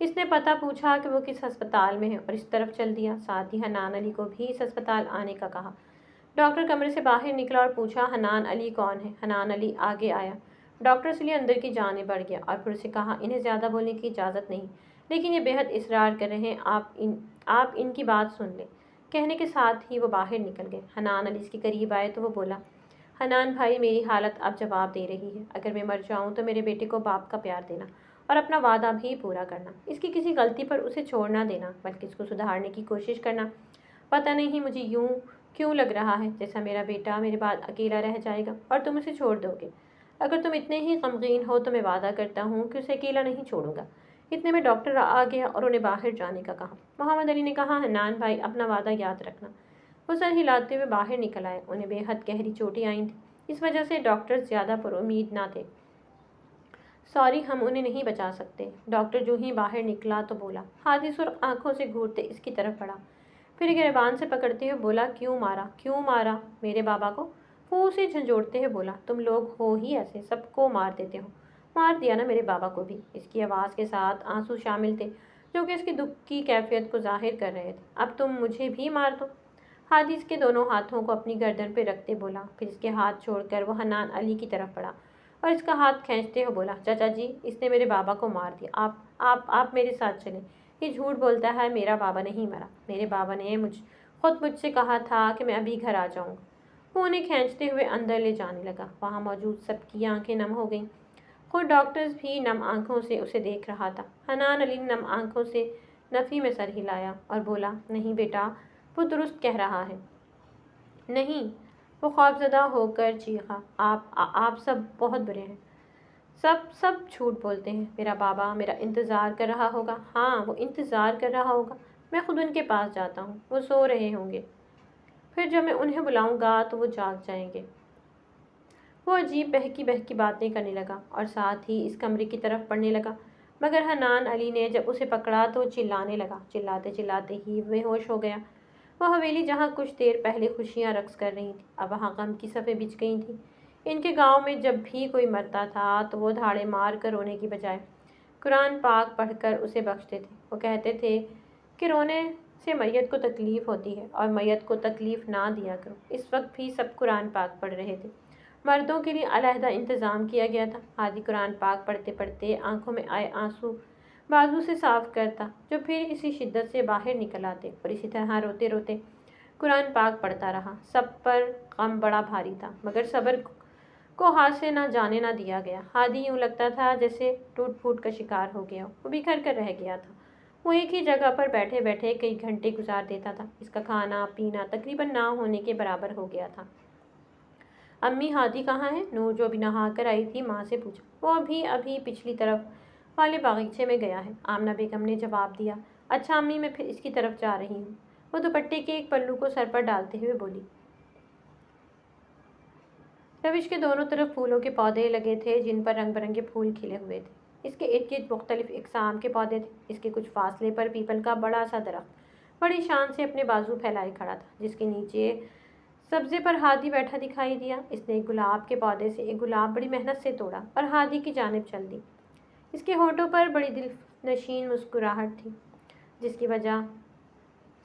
اس نے پتہ پوچھا کہ وہ کس ہسپتال میں ہے اور اس طرف چل دیا۔ ساتھ ہی حنان علی کو بھی اس ہسپتال آنے کا کہا۔ ڈاکٹر کمرے سے باہر نکلا اور پوچھا، حنان علی کون ہے؟ حنان علی آگے آیا۔ ڈاکٹر اس لیے اندر کی جانب بڑھ گیا اور پھر اسے کہا، انہیں زیادہ بولنے کی اجازت نہیں، لیکن یہ بے حد اصرار کر رہے ہیں، آپ ان کی بات سن لیں۔ کہنے کے ساتھ ہی وہ باہر نکل گئے۔ حنان علی اس کے قریب آئے تو وہ بولا، حنان بھائی، میری حالت اب جواب دے رہی ہے۔ اگر میں مر جاؤں تو میرے بیٹے کو باپ کا پیار دینا اور اپنا وعدہ بھی پورا کرنا۔ اس کی کسی غلطی پر اسے چھوڑ نہ دینا، بلکہ اس کو سدھارنے کی کوشش کرنا۔ پتہ نہیں مجھے یوں کیوں لگ رہا ہے جیسا میرا بیٹا میرے بعد اکیلا رہ جائے گا اور تم اسے چھوڑ دو گے۔ اگر تم اتنے ہی غمگین ہو تو میں وعدہ کرتا ہوں کہ اسے اکیلا نہیں چھوڑوں گا۔ اتنے میں ڈاکٹر آ گیا اور انہیں باہر جانے کا کہا۔ محمد علی نے کہا، حنان بھائی، اپنا وعدہ یاد رکھنا۔ وہ سر ہلاتے ہوئے باہر نکل آئے۔ انہیں بے حد گہری چوٹیں آئی تھیں، اس وجہ سے ڈاکٹر زیادہ پر امید نہ تھے۔ سوری، ہم انہیں نہیں بچا سکتے۔ ڈاکٹر جو ہی باہر نکلا تو بولا۔ ہادی سرخ آنکھوں سے گھورتے اس کی طرف بڑھا، پھر گریبان سے پکڑتے ہوئے بولا، کیوں مارا میرے بابا کو؟ وہ اسے جھنجھوڑتے ہوئے بولا، تم لوگ ہو ہی ایسے، سب کو مار دیتے ہو۔ مار دیا نا میرے بابا کو بھی۔ اس کی آواز کے ساتھ آنسو شامل تھے جو کہ اس کے دکھ کی کیفیت کو ظاہر کر رہے تھے۔ اب تم مجھے بھی مار دو۔ ہادی اس کے دونوں ہاتھوں کو اپنی گردن پہ رکھتے بولا، پھر اس کے ہاتھ چھوڑ کر وہ حنان علی کی طرف بڑھا اور اس کا ہاتھ کھینچتے ہوئے بولا، چچا جی، اس نے میرے بابا کو مار دیا۔ آپ میرے ساتھ چلیں۔ یہ جھوٹ بولتا ہے، میرا بابا نہیں مرا۔ میرے بابا نے خود مجھ سے کہا تھا کہ میں ابھی گھر آ جاؤں گا۔ وہ انہیں کھینچتے ہوئے اندر لے جانے لگا۔ وہاں موجود سب کی آنکھیں نم ہو گئیں۔ خود ڈاکٹرز بھی نم آنکھوں سے اسے دیکھ رہا تھا۔ حنان علی نے نم آنکھوں سے نفی میں سر ہلایا اور بولا، نہیں بیٹا، وہ درست کہہ رہا ہے۔ نہیں، وہ خوفزدہ ہو کر چیخا، آپ سب بہت برے ہیں۔ سب جھوٹ بولتے ہیں۔ میرا بابا میرا انتظار کر رہا ہوگا۔ ہاں، وہ انتظار کر رہا ہوگا۔ میں خود ان کے پاس جاتا ہوں، وہ سو رہے ہوں گے۔ پھر جب میں انہیں بلاؤں گا تو وہ جاگ جائیں گے۔ وہ عجیب بہکی باتیں کرنے لگا اور ساتھ ہی اس کمرے کی طرف بڑھنے لگا، مگر حنان علی نے جب اسے پکڑا تو وہ چلانے لگا۔ چلاتے چلاتے ہی بے ہوش ہو گیا۔ وہ حویلی جہاں کچھ دیر پہلے خوشیاں رقص کر رہی تھیں، اب وہاں غم کی صفیں بچھ گئی تھیں۔ ان کے گاؤں میں جب بھی کوئی مرتا تھا تو وہ دھاڑے مار کر رونے کی بجائے قرآن پاک پڑھ کر اسے بخشتے تھے۔ وہ کہتے تھے کہ رونے سے میت کو تکلیف ہوتی ہے اور میت کو تکلیف نہ دیا کرو۔ اس وقت بھی سب قرآن پاک پڑھ رہے تھے۔ مردوں کے لیے علیحدہ انتظام کیا گیا تھا۔ ہادی قرآن پاک پڑھتے پڑھتے آنکھوں میں آئے آنسو بازو سے صاف کرتا، جو پھر اسی شدت سے باہر نکل آتے، اور اسی طرح روتے روتے قرآن پاک پڑھتا رہا۔ سب پر غم بڑا بھاری تھا، مگر صبر کو ہاتھ سے نہ جانے نہ دیا گیا۔ ہادی یوں لگتا تھا جیسے ٹوٹ پھوٹ کا شکار ہو گیا ہو، وہ بکھر کر رہ گیا تھا۔ وہ ایک ہی جگہ پر بیٹھے بیٹھے کئی گھنٹے گزار دیتا تھا۔ اس کا کھانا پینا تقریباً نہ ہونے کے برابر ہو گیا تھا۔ امی، ہادی کہاں ہے؟ نور، جو ابھی نہا کر آئی تھی، ماں سے پوچھا۔ وہ ابھی پچھلی طرف والے باغیچے میں گیا ہے، آمنہ بیگم نے جواب دیا۔ اچھا امی، میں پھر اس کی طرف جا رہی ہوں۔ وہ دوپٹے کے ایک پلو کو سر پر ڈالتے ہوئے بولی۔ روش کے دونوں طرف پھولوں کے پودے لگے تھے جن پر رنگ برنگے پھول کھلے ہوئے تھے۔ اس کے ارد گرد مختلف اقسام کے پودے تھے۔ اس کے کچھ فاصلے پر پیپل کا بڑا سا درخت بڑی شان سے اپنے بازو پھیلائے کھڑا تھا، جس کے نیچے سبزے پر ہادی بیٹھا دکھائی دیا۔ اس نے ایک گلاب کے پودے سے ایک گلاب بڑی محنت سے توڑا اور ہادی کی جانب چل دی۔ اس کے ہونٹوں پر بڑی دلنشین مسکراہٹ تھی، جس کی وجہ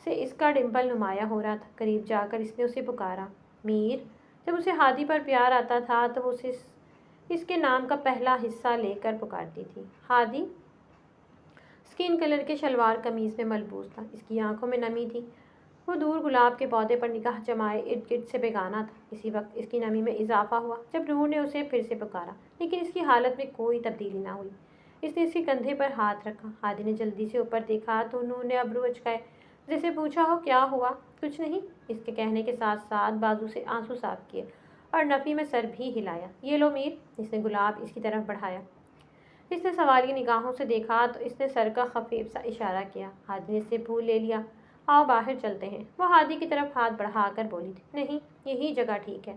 سے اس کا ڈمپل نمایاں ہو رہا تھا۔ قریب جا کر اس نے اسے پکارا، میر۔ جب اسے ہادی پر پیار آتا تھا تو وہ اسے اس کے نام کا پہلا حصہ لے کر پکارتی تھی، ہادی۔ اسکن کلر کے شلوار قمیض میں ملبوس تھا، اس کی آنکھوں میں نمی تھی۔ وہ دور گلاب کے پودے پر نگاہ جمائے ارد گرد سے بیگانہ تھا۔ اسی وقت اس کی نمی میں اضافہ ہوا جب نور نے اسے پھر سے پکارا، لیکن اس کی حالت میں کوئی تبدیلی نہ ہوئی۔ اس نے اس کے کندھے پر ہاتھ رکھا۔ ہادی نے جلدی سے اوپر دیکھا تو نور نے ابرو اچکائے، جیسے پوچھا ہو، کیا ہوا؟ کچھ نہیں، اس کے کہنے کے ساتھ ساتھ بازو سے آنسو صاف کیے اور نفی میں سر بھی ہلایا۔ یہ لو میر۔ اس نے گلاب اس کی طرف بڑھایا۔ اس نے سوالیہ نگاہوں سے دیکھا تو اس نے سر کا خفیف سا اشارہ کیا۔ ہادی نے اس سے پھول لے لیا۔ آؤ باہر چلتے ہیں، وہ ہادی کی طرف ہاتھ بڑھا کر بولی تھی۔ نہیں، یہی جگہ ٹھیک ہے،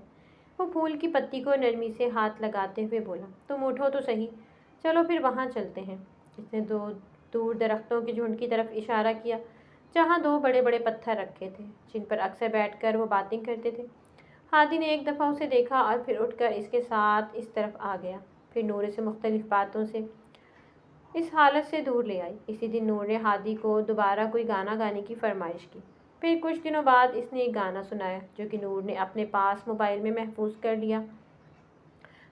وہ پھول کی پتی کو نرمی سے ہاتھ لگاتے ہوئے بولا۔ تم اٹھو تو صحیح، چلو پھر وہاں چلتے ہیں۔ اس نے دور درختوں کے جھنڈ کی طرف اشارہ کیا، جہاں دو بڑے بڑے پتھر رکھے تھے جن پر اکثر بیٹھ کر وہ باتیں کرتے تھے۔ ہادی نے ایک دفعہ اسے دیکھا اور پھر اٹھ کر اس کے ساتھ اس طرف آ گیا۔ پھر نور اسے مختلف باتوں سے اس حالت سے دور لے آئی۔ اسی دن نور نے ہادی کو دوبارہ کوئی گانا گانے کی فرمائش کی۔ پھر کچھ دنوں بعد اس نے ایک گانا سنایا جو کہ نور نے اپنے پاس موبائل میں محفوظ کر لیا۔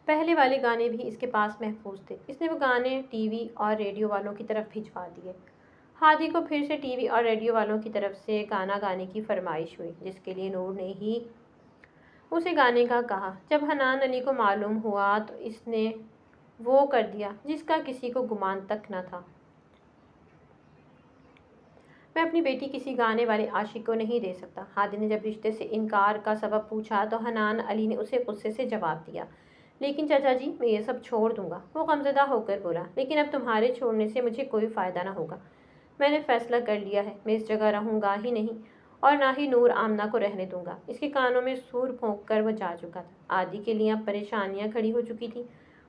پہلے والے گانے بھی اس کے پاس محفوظ تھے۔ اس نے وہ گانے ٹی وی اور ریڈیو والوں کی طرف بھجوا دیے۔ ہادی کو پھر سے ٹی وی اور ریڈیو والوں کی طرف سے گانا گانے کی فرمائش ہوئی، جس کے لیے نور نے ہی اسے گانے کا کہا۔ جب حنان علی کو معلوم ہوا تو اس نے وہ کر دیا جس کا کسی کو گمان تک نہ تھا۔ میں اپنی بیٹی کسی گانے والے عاشق کو نہیں دے سکتا۔ ہادی نے جب رشتے سے انکار کا سبب پوچھا تو حنان علی نے اسے غصے سے جواب دیا، لیکن چچا جی میں یہ سب چھوڑ دوں گا۔ وہ غمزدہ ہو کر بولا، لیکن اب تمہارے چھوڑنے سے مجھے کوئی فائدہ نہ ہوگا۔ میں نے فیصلہ کر لیا ہے، میں اس جگہ رہوں گا ہی نہیں اور نہ ہی نور آمنہ کو رہنے دوں گا۔ اس کے کانوں میں سور پھونک کر وہ جا چکا تھا۔ عادی کے لیے اب پریشانیاں کھڑی ہو چکی تھیں۔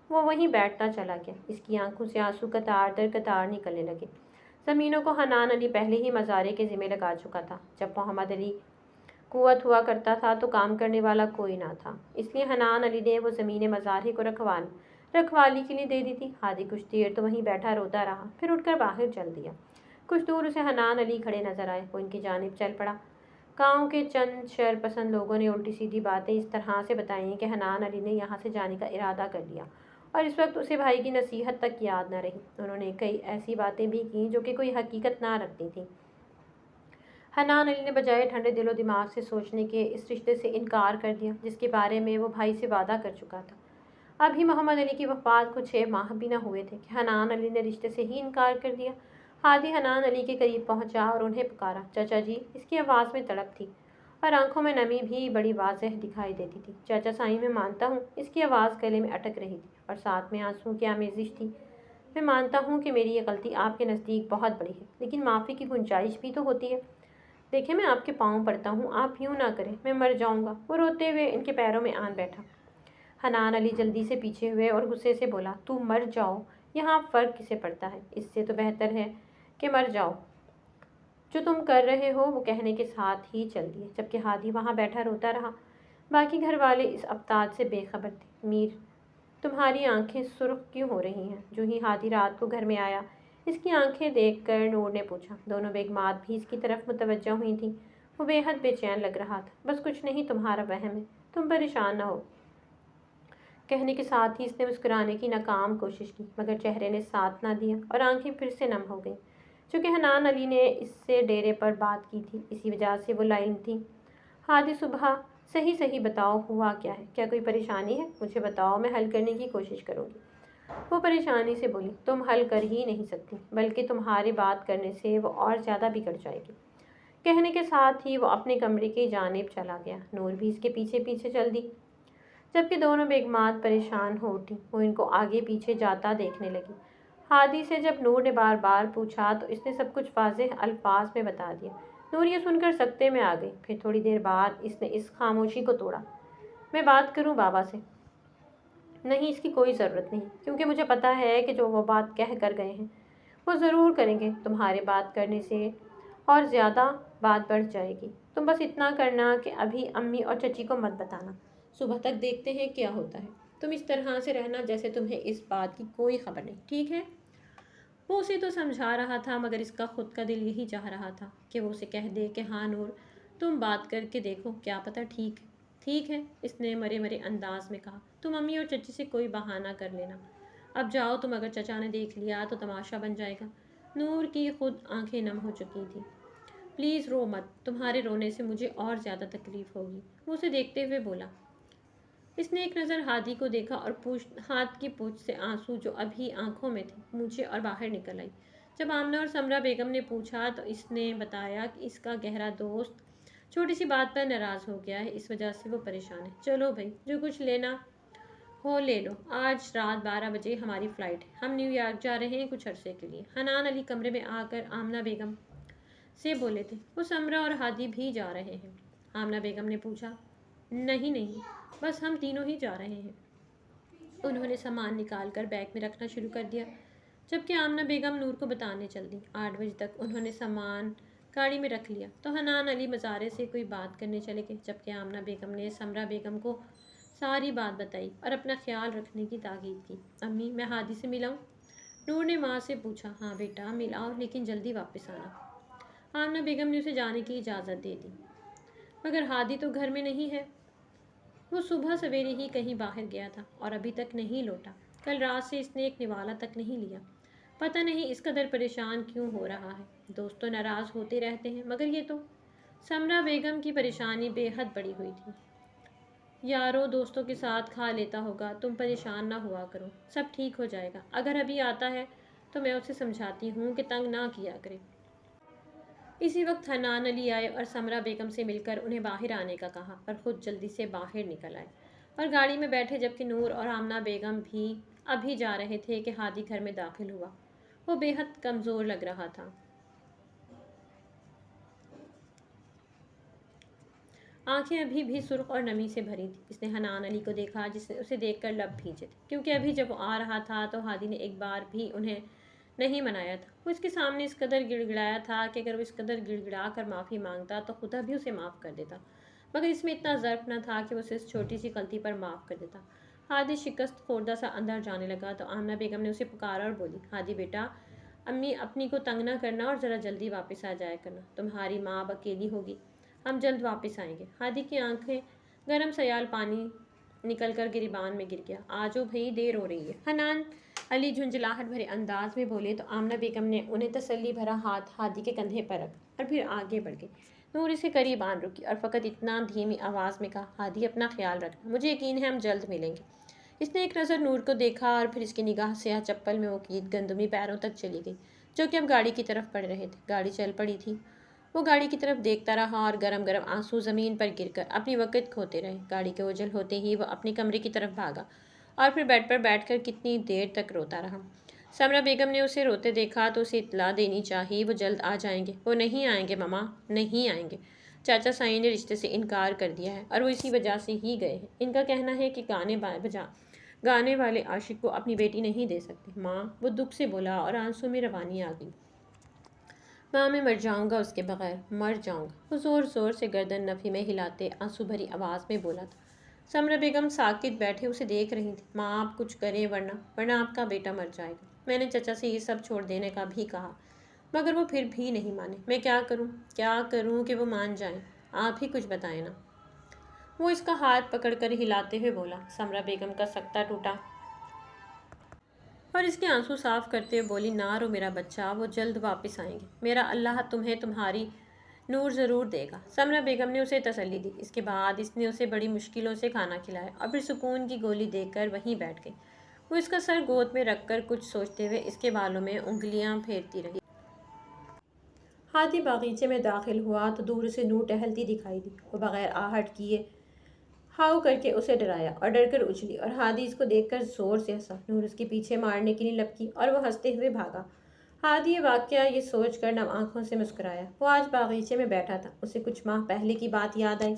وہ وہیں بیٹھتا چلا گیا۔ اس کی آنکھوں سے آنسو قطار در قطار نکلنے لگے۔ زمینوں کو حنان علی پہلے ہی مزارے کے ذمہ لگا چکا تھا۔ جب محمد علی قوت ہوا کرتا تھا تو کام کرنے والا کوئی نہ تھا، اس لیے حنان علی نے وہ زمینیں مزارے کو رکھوالی کے لیے دے دی تھی۔ ہادی کچھ دیر تو وہیں بیٹھا روتا رہا، پھر اٹھ کر باہر چل دیا۔ کچھ دور اسے حنان علی کھڑے نظر آئے۔ وہ ان کی جانب چل پڑا۔ گاؤں کے چند شر پسند لوگوں نے الٹی سیدھی باتیں اس طرح سے بتائیں کہ حنان علی نے یہاں سے جانے کا ارادہ کر لیا اور اس وقت اسے بھائی کی نصیحت تک یاد نہ رہی۔ انہوں نے کئی ایسی باتیں بھی کیں جو کہ کوئی حقیقت نہ رکھتی تھیں۔ حنان علی نے بجائے ٹھنڈے دل و دماغ سے سوچنے کے اس رشتے سے انکار کر دیا جس کے بارے میں وہ بھائی سے وعدہ کر چکا تھا۔ ابھی محمد علی کی وفات کو 6 ماہ بھی نہ ہوئے تھے کہ حنان علی نے رشتے سے ہی انکار کر دیا۔ ہادی حنان علی کے قریب پہنچا اور انہیں پکارا، چچا جی۔ اس کی آواز میں تڑپ تھی اور آنکھوں میں نمی بھی بڑی واضح دکھائی دیتی تھی۔ چاچا سائیں میں مانتا ہوں۔ اس کی آواز گلے میں اٹک رہی تھی اور ساتھ میں آنسوں کی آمیزش تھی۔ میں مانتا ہوں کہ میری یہ غلطی آپ کے نزدیک بہت بڑی ہے، لیکن معافی کی گنجائش بھی تو ہوتی ہے۔ دیکھیں میں آپ کے پاؤں پڑتا ہوں، آپ یوں نہ کریں، میں مر جاؤں گا۔ وہ روتے ہوئے ان کے پیروں میں آن بیٹھا۔ حنان علی جلدی سے پیچھے ہوئے اور غصے سے بولا، تو مر جاؤ، یہاں فرق کسے پڑتا ہے؟ اس سے تو بہتر ہے کہ مر جاؤ۔ جو تم کر رہے ہو وہ کہنے کے ساتھ ہی چل دیے، جبکہ ہادی وہاں بیٹھا روتا رہا۔ باقی گھر والے اس ابتاد سے بے خبر تھے۔ میر، تمہاری آنکھیں سرخ کیوں ہو رہی ہیں؟ جو ہی ہادی رات کو گھر میں آیا اس کی آنکھیں دیکھ کر نور نے پوچھا۔ دونوں بیگمات بھی اس کی طرف متوجہ ہوئی تھیں۔ وہ بے حد بے چین لگ رہا تھا۔ بس کچھ نہیں، تمہارا وہم ہے، تم پریشان نہ ہو، کہنے کے ساتھ ہی اس نے مسکرانے کی ناکام کوشش کی، مگر چہرے نے ساتھ نہ دیا اور آنکھیں پھر سے نم ہو گئیں۔ چونکہ حنان علی نے اس سے ڈیرے پر بات کی تھی، اسی وجہ سے وہ لائن تھی۔ ہادی صبح، صحیح بتاؤ ہوا کیا ہے؟ کیا کوئی پریشانی ہے؟ مجھے بتاؤ، میں حل کرنے کی کوشش کروں گی۔ وہ پریشانی سے بولی، تم حل کر ہی نہیں سکتی، بلکہ تمہارے بات کرنے سے وہ اور زیادہ بگڑ جائے گی۔ کہنے کے ساتھ ہی وہ اپنے کمرے کی جانب چلا گیا۔ نور بھی اس کے پیچھے پیچھے چل دی، جبکہ دونوں بیگمات پریشان ہو اٹھی۔ وہ ان کو آگے پیچھے جاتا دیکھنے لگی۔ ہادی سے جب نور نے بار بار پوچھا تو اس نے سب کچھ واضح الفاظ میں بتا دیا۔ نور یہ سن کر سکتے میں آ گئی۔ پھر تھوڑی دیر بعد اس نے اس خاموشی کو توڑا، میں بات کروں بابا سے؟ نہیں، اس کی کوئی ضرورت نہیں، کیونکہ مجھے پتہ ہے کہ جو وہ بات کہہ کر گئے ہیں وہ ضرور کریں گے۔ تمہارے بات کرنے سے اور زیادہ بات بڑھ جائے گی۔ تم بس اتنا کرنا کہ ابھی امی اور چچی کو مت بتانا، صبح تک دیکھتے ہیں کیا ہوتا ہے۔ تم اس طرح سے رہنا جیسے تمہیں اس بات کی کوئی خبر نہیں، ٹھیک ہے؟ وہ اسے تو سمجھا رہا تھا، مگر اس کا خود کا دل یہی چاہ رہا تھا کہ وہ اسے کہہ دے کہ ہاں نور، تم بات کر کے دیکھو، کیا پتہ ٹھیک ہے، اس نے مرے انداز میں کہا۔ تم امی اور چچی سے کوئی بہانہ کر لینا۔ اب جاؤ تم، اگر چچا نے دیکھ لیا تو تماشا بن جائے گا۔ نور کی خود آنکھیں نم ہو چکی تھیں۔ پلیز رو مت، تمہارے رونے سے مجھے اور زیادہ تکلیف ہوگی، وہ اسے دیکھتے ہوئے بولا۔ اس نے ایک نظر ہادی کو دیکھا اور ہاتھ کی پونچھ سے آنسو جو ابھی آنکھوں میں تھے پونچھے اور باہر نکل آئی۔ جب آمنہ اور سمرہ بیگم نے پوچھا تو اس نے بتایا کہ اس کا گہرا دوست چھوٹی سی بات پر ناراض ہو گیا ہے، اس وجہ سے وہ پریشان ہے۔ چلو بھائی، جو کچھ لینا ہو لے لو، آج رات 12 بجے ہماری فلائٹ ہے، ہم نیو یارک جا رہے ہیں کچھ عرصے کے لیے۔ حنان علی کمرے میں آ کر آمنہ بیگم سے بولے تھے، وہ سمرہ اور ہادی بھی جا رہے ہیں؟ آمنہ بیگم نے پوچھا۔ نہیں، بس ہم تینوں ہی جا رہے ہیں۔ انہوں نے سامان نکال کر بیگ میں رکھنا شروع کر دیا، جبکہ آمنہ بیگم نور کو بتانے چل دی۔ 8 بجے تک انہوں نے سامان گاڑی میں رکھ لیا تو حنان علی مزارے سے کوئی بات کرنے چلے گئے، جبکہ آمنہ بیگم نے سمرہ بیگم کو ساری بات بتائی اور اپنا خیال رکھنے کی تاکید کی۔ امی، میں ہادی سے ملا ہوں، نور نے ماں سے پوچھا۔ ہاں بیٹا مل آؤ لیکن جلدی واپس آنا۔ آمنہ بیگم نے اسے جانے کی اجازت دے دی۔ مگر ہادی تو گھر میں نہیں ہے۔ وہ صبح سویرے ہی کہیں باہر گیا تھا اور ابھی تک نہیں لوٹا۔ کل رات سے اس نے ایک نوالا تک نہیں لیا۔ پتہ نہیں اس قدر پریشان کیوں ہو رہا ہے۔ دوست تو ناراض ہوتے رہتے ہیں مگر یہ تو… سمرہ بیگم کی پریشانی بے حد بڑی ہوئی تھی۔ یارو دوستوں کے ساتھ کھا لیتا ہوگا، تم پریشان نہ ہوا کرو، سب ٹھیک ہو جائے گا۔ اگر ابھی آتا ہے تو میں اسے سمجھاتی ہوں کہ تنگ نہ کیا کرے۔ اسی وقت حنان علی آئے اور سمرہ بیگم سے مل کر انہیں باہر آنے کا کہا اور خود جلدی سے باہر نکل آئے اور گاڑی میں بیٹھے، جبکہ نور اور آمنہ بیگم بھی ابھی جا رہے تھے کہ ہادی گھر میں داخل ہوا۔ وہ بے حد کمزور لگ رہا تھا۔ آنکھیں ابھی بھی سرخ اور نمی سے بھری تھی۔ اس نے حنان علی کو دیکھا جس نے اسے دیکھ کر لب بھیجے تھے، کیونکہ ابھی جب وہ آ رہا تھا تو ہادی نے ایک بار بھی انہیں نہیں منایا تھا۔ وہ اس کے سامنے اس قدر گڑ گڑایا تھا کہ اگر وہ اس قدر گڑ گڑا کر معافی مانگتا تو خدا بھی اسے معاف کر دیتا، مگر اس میں اتنا ظرف نہ تھا کہ وہ اسے اس چھوٹی سی غلطی پر معاف کر دیتا۔ ہادی شکست خوردہ سا اندر جانے لگا تو آمنہ بیگم نے اسے پکارا اور بولی، ہادی بیٹا، امی اپنی کو تنگ نہ کرنا اور ذرا جلدی واپس آ جایا کرنا، تمہاری ماں اب اکیلی ہوگی، ہم جلد واپس آئیں گے۔ ہادی کی آنکھیں گرم سیال پانی نکل کر گریبان میں گر گیا۔ آجو بھئی، دیر ہو رہی ہے۔ حنان علی جھنجھلاہٹ بھرے انداز میں بولے تو آمنہ بیگم نے انہیں تسلی بھرا ہاتھ ہادی کے کندھے پر رکھ اور پھر آگے بڑھ گئی۔ نور اسے قریب آن رکی اور فقط اتنا دھیمی آواز میں کہا، ہادی اپنا خیال رکھنا، مجھے یقین ہے ہم جلد ملیں گے۔ اس نے ایک نظر نور کو دیکھا اور پھر اس کی نگاہ سیاہ چپل میں مقید گندمی پیروں تک چلی گئی جو کہ اب گاڑی کی طرف بڑھ رہے تھے۔ گاڑی چل پڑی تھی۔ وہ گاڑی کی طرف دیکھتا رہا اور گرم گرم آنسو زمین پر گر کر اپنی وقت کھوتے رہے۔ گاڑی کے اوجھل ہوتے ہی وہ اپنے کمرے کی طرف بھاگا اور پھر بیڈ پر بیٹھ کر کتنی دیر تک روتا رہا۔ سمرہ بیگم نے اسے روتے دیکھا تو اسے اطلاع دینی چاہی، وہ جلد آ جائیں گے۔ وہ نہیں آئیں گے ماما، نہیں آئیں گے۔ چاچا سائیں نے رشتے سے انکار کر دیا ہے اور وہ اسی وجہ سے ہی گئے ہیں۔ ان کا کہنا ہے کہ گانے والے عاشق کو اپنی بیٹی نہیں دے سکتے۔ ماں، وہ دکھ سے بولا اور آنسو میں روانی آ گئی۔ ماں، میں مر جاؤں گا اس کے بغیر، مر جاؤں گا۔ وہ زور زور سے گردن نفی میں ہلاتے آنسو بھری آواز میں بولا تھا۔ سمرہ بیگم ساکت بیٹھے اسے دیکھ رہی تھی۔ ماں، آپ کچھ کریں ورنہ آپ کا بیٹا مر جائے گا۔ میں نے چچا سے یہ سب چھوڑ دینے کا بھی کہا مگر وہ پھر بھی نہیں مانے۔ میں کیا کروں کہ وہ مان جائیں؟ آپ ہی کچھ بتائیں نا۔ وہ اس کا ہاتھ پکڑ کر ہلاتے ہوئے بولا۔ سمرہ بیگم کا سکتہ ٹوٹا اور اس کے آنسو صاف کرتے ہوئے بولی، نہ رو میرا بچہ، وہ جلد واپس آئیں گے۔ میرا اللہ تمہیں تمہاری نور ضرور دے گا۔ سمرہ بیگم نے اسے تسلی دی۔ اس کے بعد اس نے اسے بڑی مشکلوں سے کھانا کھلایا اور پھر سکون کی گولی دے کر وہیں بیٹھ گئی۔ وہ اس کا سر گود میں رکھ کر کچھ سوچتے ہوئے اس کے بالوں میں انگلیاں پھیرتی رہی۔ ہادی باغیچے میں داخل ہوا تو دور سے نور ٹہلتی دکھائی دی۔ وہ بغیر آہٹ کیے ہاؤ کر کے اسے ڈرایا اور ڈر کر اچھلی اور ہادی اس کو دیکھ کر زور سے ہنسا۔ نور اس کے پیچھے مارنے کے لیے لپکی اور وہ ہنستے ہوئے بھاگا۔ ہادی یہ واقعہ یہ سوچ کر نم آنکھوں سے مسکرایا۔ وہ آج باغیچے میں بیٹھا تھا۔ اسے کچھ ماہ پہلے کی بات یاد آئی۔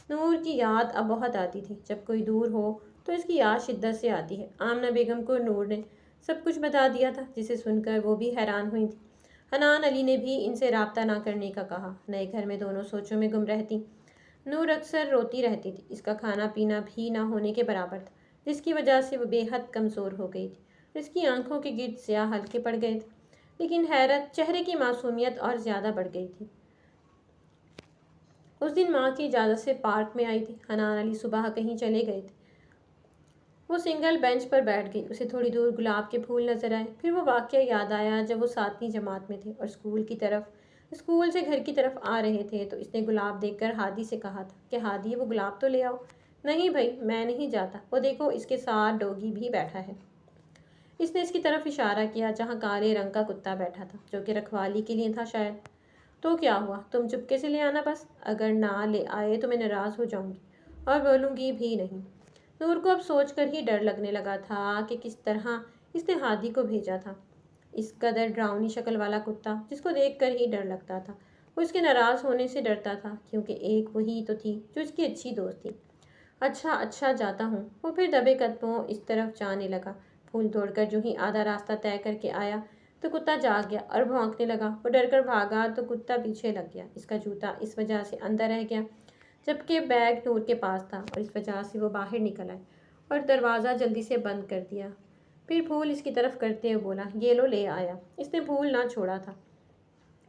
نور کی یاد اب بہت آتی تھی۔ جب کوئی دور ہو تو اس کی یاد شدت سے آتی ہے۔ آمنہ بیگم کو نور نے سب کچھ بتا دیا تھا جسے سن کر وہ بھی حیران ہوئی تھی۔ حنان علی نے بھی ان سے رابطہ نہ کرنے کا کہا۔ نئے گھر میں دونوں سوچوں میں گم رہتی۔ نور اکثر روتی رہتی تھی۔ اس کا کھانا پینا بھی نہ ہونے کے برابر تھا جس کی وجہ سے وہ بے حد کمزور ہو گئی تھی۔ اس کی آنکھوں کے گرد سیاہ حلقے پڑ گئے تھے، لیکن حیرت چہرے کی معصومیت اور زیادہ بڑھ گئی تھی۔ اس دن ماں کی اجازت سے پارک میں آئی تھی۔ حنان علی صبح کہیں چلے گئے تھے۔ وہ سنگل بینچ پر بیٹھ گئی۔ اسے تھوڑی دور گلاب کے پھول نظر آئے۔ پھر وہ واقعہ یاد آیا جب وہ 7ویں جماعت میں تھے اور اسکول سے گھر کی طرف آ رہے تھے تو اس نے گلاب دیکھ کر ہادی سے کہا تھا کہ ہادی وہ گلاب تو لے آؤ۔ نہیں بھائی، میں نہیں جاتا، وہ دیکھو اس کے ساتھ ڈوگی بھی بیٹھا ہے۔ اس نے اس کی طرف اشارہ کیا جہاں کالے رنگ کا کتا بیٹھا تھا جو کہ رکھوالی کے لیے تھا شاید۔ تو کیا ہوا، تم چپکے سے لے آنا بس، اگر نہ لے آئے تو میں ناراض ہو جاؤں گی اور بولوں گی بھی نہیں۔ نور کو اب سوچ کر ہی ڈر لگنے لگا تھا کہ کس طرح اس نے ہادی کو بھیجا تھا۔ اس قدر ڈراؤنی شکل والا کتا جس کو دیکھ کر ہی ڈر لگتا تھا۔ وہ اس کے ناراض ہونے سے ڈرتا تھا کیونکہ ایک وہی تو تھی جو اس کی اچھی دوست تھی۔ اچھا جاتا ہوں۔ وہ پھر دبے قدموں اس طرف جانے لگا۔ پھول توڑ کر جو ہی آدھا راستہ طے کر کے آیا تو کتا جاگ گیا اور بھونکنے لگا۔ وہ ڈر کر بھاگا تو کتا پیچھے لگ گیا۔ اس کا جوتا اس وجہ سے اندر رہ گیا جبکہ بیگ نور کے پاس تھا اور اس وجہ سے وہ باہر نکل آئے اور دروازہ جلدی سے بند کر دیا۔ پھر پھول اس کی طرف کرتے ہوئے بولا، یہ لو لے آیا۔ اس نے پھول نہ چھوڑا تھا،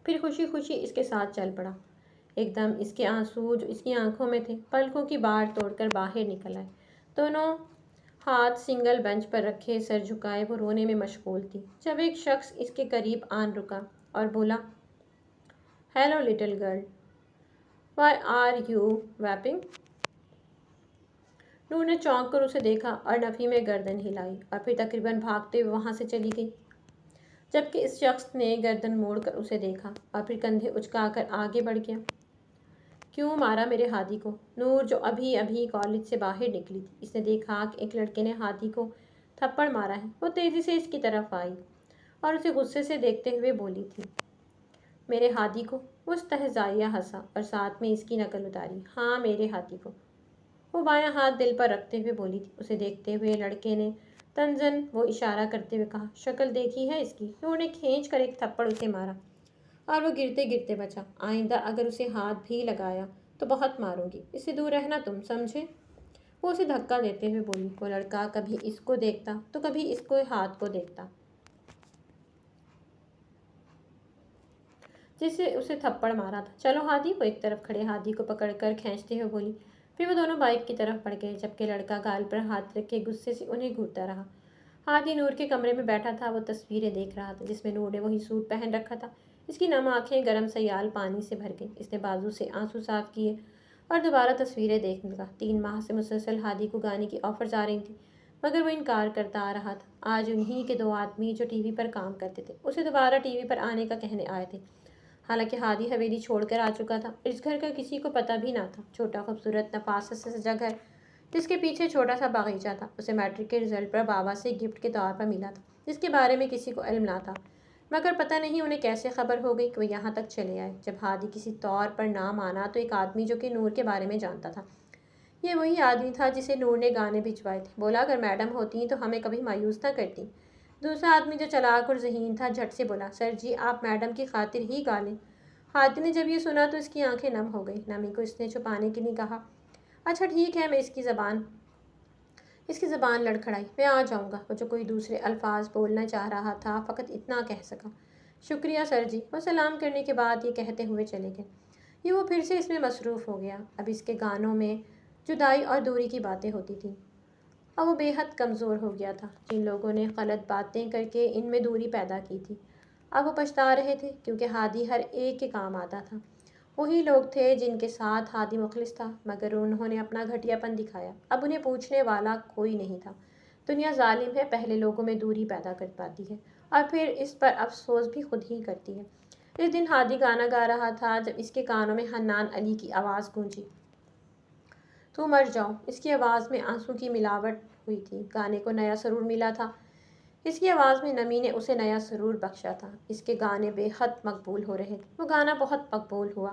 پھر خوشی خوشی اس کے ساتھ چل پڑا۔ ایک دم اس کے آنسو جو اس کی آنکھوں میں تھے پلکوں کی باڑ توڑ کر باہر نکل آئے۔ دونوں ہاتھ سنگل بینچ پر رکھے سر جھکائے وہ رونے میں مشغول تھی، جب ایک شخص اس کے قریب آن رکا اور بولا، hello little girl, why are you weeping? Noor نے چونک کر اسے دیکھا اور نفی میں گردن ہلائی اور پھر تقریباً بھاگتے ہوئے وہاں سے چلی گئی، جبکہ اس شخص نے گردن موڑ کر اسے دیکھا اور پھر کندھے اچکا کر آگے بڑھ گیا۔ کیوں مارا میرے ہادی کو؟ نور جو ابھی ابھی کالج سے باہر نکلی تھی، اس نے دیکھا کہ ایک لڑکے نے ہادی کو تھپڑ مارا ہے۔ وہ تیزی سے اس کی طرف آئی اور اسے غصے سے دیکھتے ہوئے بولی تھی، میرے ہادی کو؟ وہ استہزائیہ ہنسا اور ساتھ میں اس کی نقل اتاری، ہاں میرے ہادی کو۔ وہ بایاں ہاتھ دل پر رکھتے ہوئے بولی تھی۔ اسے دیکھتے ہوئے لڑکے نے تنزن وہ اشارہ کرتے ہوئے کہا، شکل دیکھی ہے اس کی؟ نور نے کھینچ کر ایک تھپڑ اسے مارا اور وہ گرتے گرتے بچا۔ آئندہ اگر اسے ہاتھ بھی لگایا تو بہت ماروں گی، اس سے دور رہنا تم، سمجھے؟ وہ اسے دھکا دیتے ہوئے بولی۔ وہ لڑکا کبھی اس کو دیکھتا تو کبھی اس کو ہاتھ کو دیکھتا جس سے اسے تھپڑ مارا تھا۔ چلو ہادی، وہ ایک طرف کھڑے ہادی کو پکڑ کر کھینچتے ہوئے بولی۔ پھر وہ دونوں بائک کی طرف بڑھ گئے، جبکہ لڑکا گال پر ہاتھ رکھے غصے سے انہیں گھورتا رہا۔ ہادی نور کے کمرے میں بیٹھا تھا، وہ تصویریں دیکھ رہا تھا جس میں نور نے وہی سوٹ پہن رکھا تھا۔ اس کی نم آنکھیں گرم سیال پانی سے بھر گئیں۔ اس نے بازو سے آنسو صاف کیے اور دوبارہ تصویریں دیکھنے لگا۔ 3 ماہ سے مسلسل ہادی کو گانے کی آفرز آ رہی تھیں، مگر وہ انکار کرتا آ رہا تھا۔ آج انہی کے 2 آدمی جو ٹی وی پر کام کرتے تھے اسے دوبارہ ٹی وی پر آنے کا کہنے آئے تھے، حالانکہ ہادی حویلی چھوڑ کر آ چکا تھا۔ اس گھر کا کسی کو پتہ بھی نہ تھا۔ چھوٹا خوبصورت نفاست سے سجا گھر جس کے پیچھے چھوٹا سا باغیچہ تھا، اسے میٹرک کے رزلٹ پر بابا سے گفٹ کے طور پر ملا تھا، جس کے بارے میں کسی کو علم نہ تھا، مگر پتہ نہیں انہیں کیسے خبر ہو گئی کہ وہ یہاں تک چلے آئے۔ جب ہادی کسی طور پر نام آنا تو ایک آدمی جو کہ نور کے بارے میں جانتا تھا، یہ وہی آدمی تھا جسے نور نے گانے بھجوائے تھے۔ بولا، اگر میڈم ہوتی تو ہمیں کبھی مایوس نہ کرتی۔ دوسرا آدمی جو چلاک اور ذہین تھا جھٹ سے بولا، سر جی آپ میڈم کی خاطر ہی گا لیں۔ ہادی نے جب یہ سنا تو اس کی آنکھیں نم ہو گئی۔ نمی کو اس نے چھپانے کے لیے کہا، اچھا ٹھیک ہے، میں اس کی زبان لڑکھڑائی، میں آ جاؤں گا۔ وہ جو کوئی دوسرے الفاظ بولنا چاہ رہا تھا فقط اتنا کہہ سکا، شکریہ سر جی۔ وہ سلام کرنے کے بعد یہ کہتے ہوئے چلے گئے۔ یہ وہ پھر سے اس میں مصروف ہو گیا۔ اب اس کے گانوں میں جدائی اور دوری کی باتیں ہوتی تھیں۔ اب وہ بے حد کمزور ہو گیا تھا۔ جن لوگوں نے غلط باتیں کر کے ان میں دوری پیدا کی تھی، اب وہ پچھتا رہے تھے، کیونکہ ہادی ہر ایک کے کام آتا تھا۔ وہی لوگ تھے جن کے ساتھ ہادی مخلص تھا، مگر انہوں نے اپنا گھٹیا پن دکھایا۔ اب انہیں پوچھنے والا کوئی نہیں تھا۔ دنیا ظالم ہے، پہلے لوگوں میں دوری پیدا کر پاتی ہے اور پھر اس پر افسوس بھی خود ہی کرتی ہے۔ اس دن ہادی گانا گا رہا تھا جب اس کے کانوں میں حنان علی کی آواز گونجی، تو مر جاؤ۔ اس کی آواز میں آنسو کی ملاوٹ ہوئی تھی۔ گانے کو نیا سرور ملا تھا۔ اس کی آواز میں نمی نے اسے نیا سرور بخشا تھا۔ اس کے گانے بے حد مقبول ہو رہے تھے۔ وہ گانا بہت مقبول ہوا۔